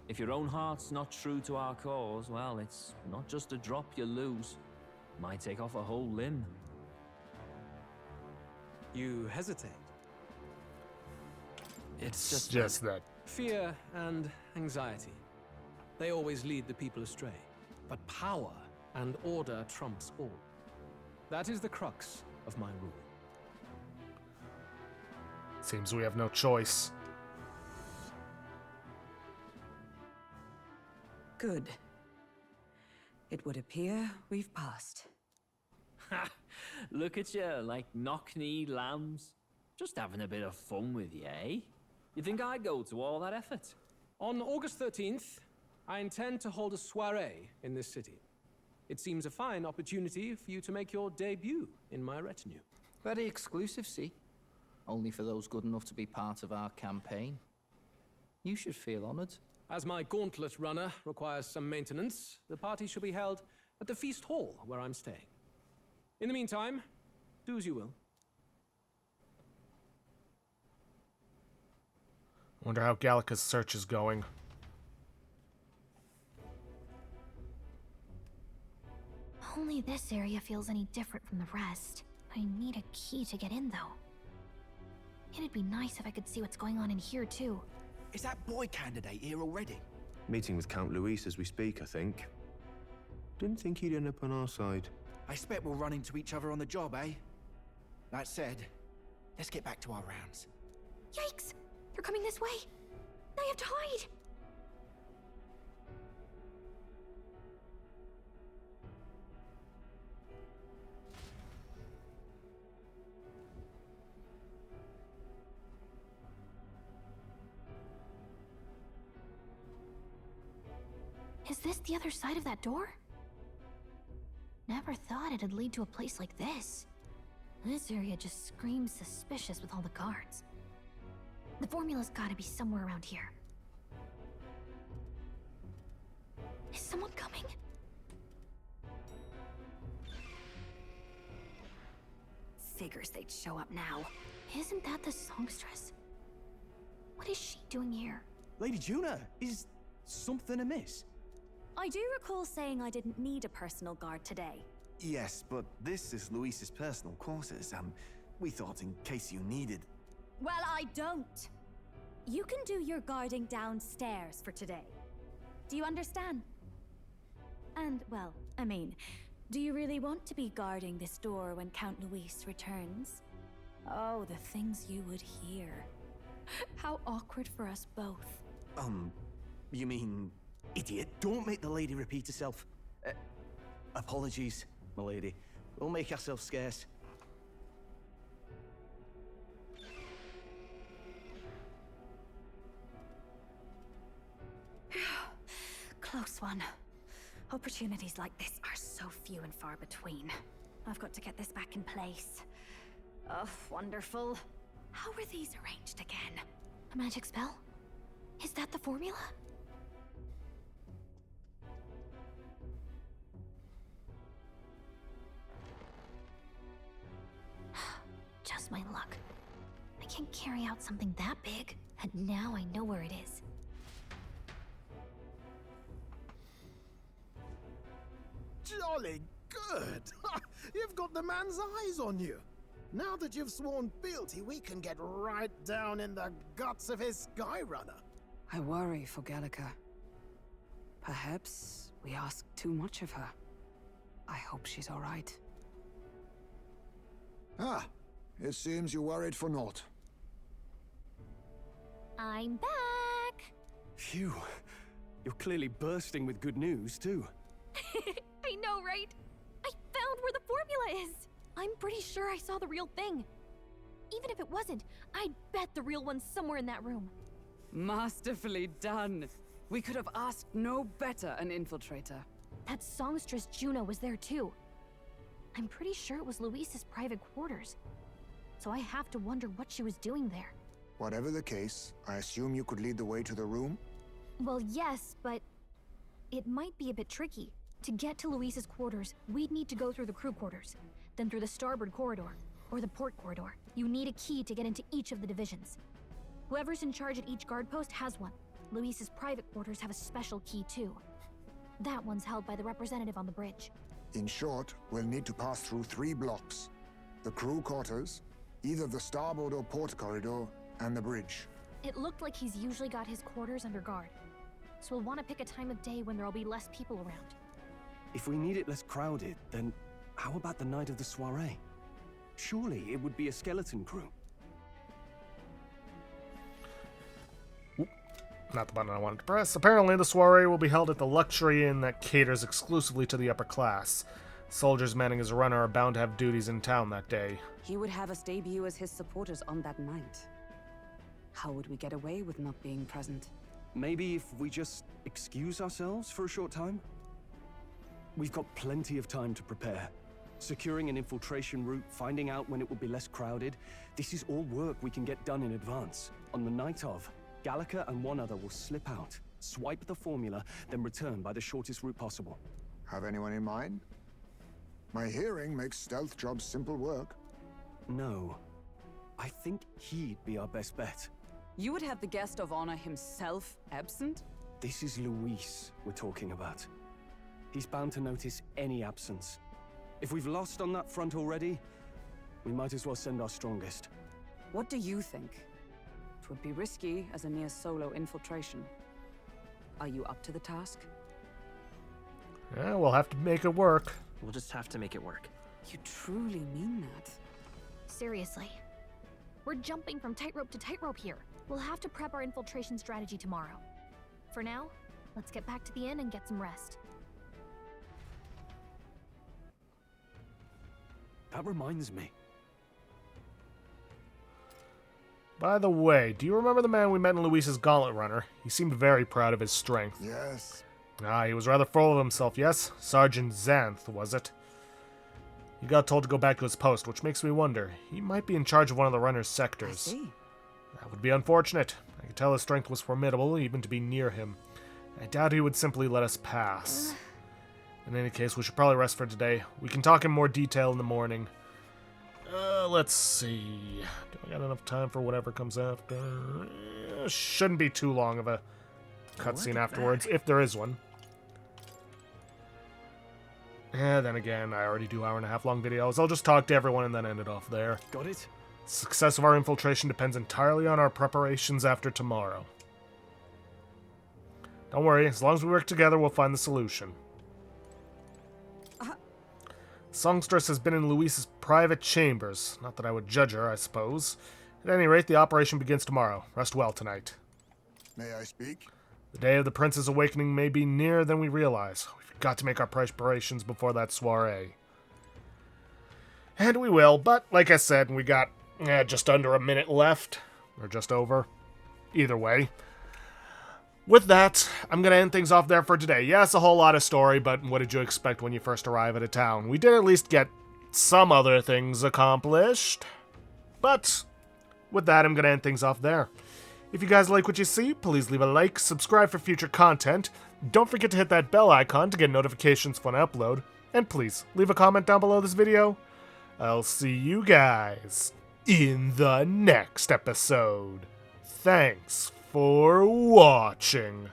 If your own heart's not true to our cause, well, it's not just a drop you lose. Might take off a whole limb. You hesitate. It's just that. Fear and anxiety. They always lead the people astray. But power and order trumps all. That is the crux of my rule. Seems we have no choice. Good. It would appear we've passed. Ha! Look at you, like knock-kneed lambs. Just having a bit of fun with you, eh? You think I'd go to all that effort? On August 13th, I intend to hold a soiree in this city. It seems a fine opportunity for you to make your debut in my retinue. Very exclusive, see? Only for those good enough to be part of our campaign. You should feel honored. As my gauntlet runner requires some maintenance, the party shall be held at the feast hall where I'm staying. In the meantime, do as you will. Wonder how Gallica's search is going. Only this area feels any different from the rest. I need a key to get in, though. It'd be nice if I could see what's going on in here, too. Is that boy candidate here already? Meeting with Count Luis as we speak, I think. Didn't think he'd end up on our side. I expect we'll run into each other on the job, eh? That said, let's get back to our rounds. Yikes! They're coming this way! I have to hide! Is this the other side of that door? Never thought it'd lead to a place like this. This area just screams suspicious with all the guards. The formula's gotta be somewhere around here. Is someone coming? Figures they'd show up now. Isn't that the songstress? What is she doing here? Lady Juna, is something amiss? I do recall saying I didn't need a personal guard today. Yes, but this is Luis's personal quarters, and we thought in case you needed... Well, I don't. You can do your guarding downstairs for today. Do you understand? And, well, I mean, do you really want to be guarding this door when Count Luis returns? Oh, the things you would hear. How awkward for us both. You mean... Idiot, don't make the lady repeat herself. Apologies, my lady. We'll make ourselves scarce. Close one. Opportunities like this are so few and far between. I've got to get this back in place. Oh, wonderful. How were these arranged again? A magic spell? Is that the formula? Just my luck. I can't carry out something that big, and now I know where it is. Jolly good! You've got the man's eyes on you. Now that you've sworn fealty, we can get right down in the guts of his Skyrunner. I worry for Gallica. Perhaps we ask too much of her. I hope she's all right. Ah, it seems you worried for naught. I'm back! Phew. You're clearly bursting with good news, too. I know, right? I found where the formula is! I'm pretty sure I saw the real thing. Even if it wasn't, I'd bet the real one's somewhere in that room. Masterfully done. We could have asked no better an infiltrator. That songstress Juno was there too. I'm pretty sure it was Luis's private quarters. So I have to wonder what she was doing there. Whatever the case, I assume you could lead the way to the room? Well, yes, but it might be a bit tricky. To get to Luis's quarters, we'd need to go through the crew quarters, then through the starboard corridor, or the port corridor. You need a key to get into each of the divisions. Whoever's in charge at each guard post has one. Luis's private quarters have a special key too. That one's held by the representative on the bridge. In short, we'll need to pass through 3 blocks. The crew quarters, either the starboard or port corridor, and the bridge. It looked like he's usually got his quarters under guard. So we'll want to pick a time of day when there'll be less people around. If we need it less crowded, then how about the night of the soiree? Surely it would be a skeleton crew. Not the button I wanted to press. Apparently, the soiree will be held at the luxury inn that caters exclusively to the upper class. Soldiers manning his runner are bound to have duties in town that day. He would have us debut as his supporters on that night. How would we get away with not being present? Maybe if we just excuse ourselves for a short time? We've got plenty of time to prepare. Securing an infiltration route, finding out when it will be less crowded. This is all work we can get done in advance. On the night of, Gallica and one other will slip out, swipe the formula, then return by the shortest route possible. Have anyone in mind? My hearing makes stealth jobs simple work. No. I think he'd be our best bet. You would have the guest of honor himself absent? This is Luis we're talking about. He's bound to notice any absence. If we've lost on that front already, we might as well send our strongest. What do you think? It would be risky as a near solo infiltration. Are you up to the task? Yeah, we'll have to make it work. We'll just have to make it work. You truly mean that? Seriously. We're jumping from tightrope to tightrope here. We'll have to prep our infiltration strategy tomorrow. For now, let's get back to the inn and get some rest. That reminds me. By the way, do you remember the man we met in Luis's gauntlet runner? He seemed very proud of his strength. Yes. He was rather full of himself, yes? Sergeant Xanth, was it? He got told to go back to his post, which makes me wonder. He might be in charge of one of the runner's sectors. I see. That would be unfortunate. I could tell his strength was formidable, even to be near him. I doubt he would simply let us pass. In any case, we should probably rest for today. We can talk in more detail in the morning. Let's see. Do I got enough time for whatever comes after? Shouldn't be too long of a cutscene afterwards, if there is one. Yeah, then again, I already do hour-and-a-half long videos. I'll just talk to everyone and then end it off there. Got it? Success of our infiltration depends entirely on our preparations after tomorrow. Don't worry, as long as we work together, we'll find the solution. Songstress has been in Luis's private chambers. Not that I would judge her, I suppose. At any rate, the operation begins tomorrow. Rest well tonight. May I speak? The day of the Prince's awakening may be nearer than we realize. We've got to make our preparations before that soiree. And we will, but like I said, we got just under a minute left. Or just over. Either way. With that, I'm going to end things off there for today. Yes, a whole lot of story, but what did you expect when you first arrive at a town? We did at least get some other things accomplished. But with that, I'm going to end things off there. If you guys like what you see, please leave a like, subscribe for future content. Don't forget to hit that bell icon to get notifications when I upload. And please, leave a comment down below this video. I'll see you guys in the next episode. Thanks for watching.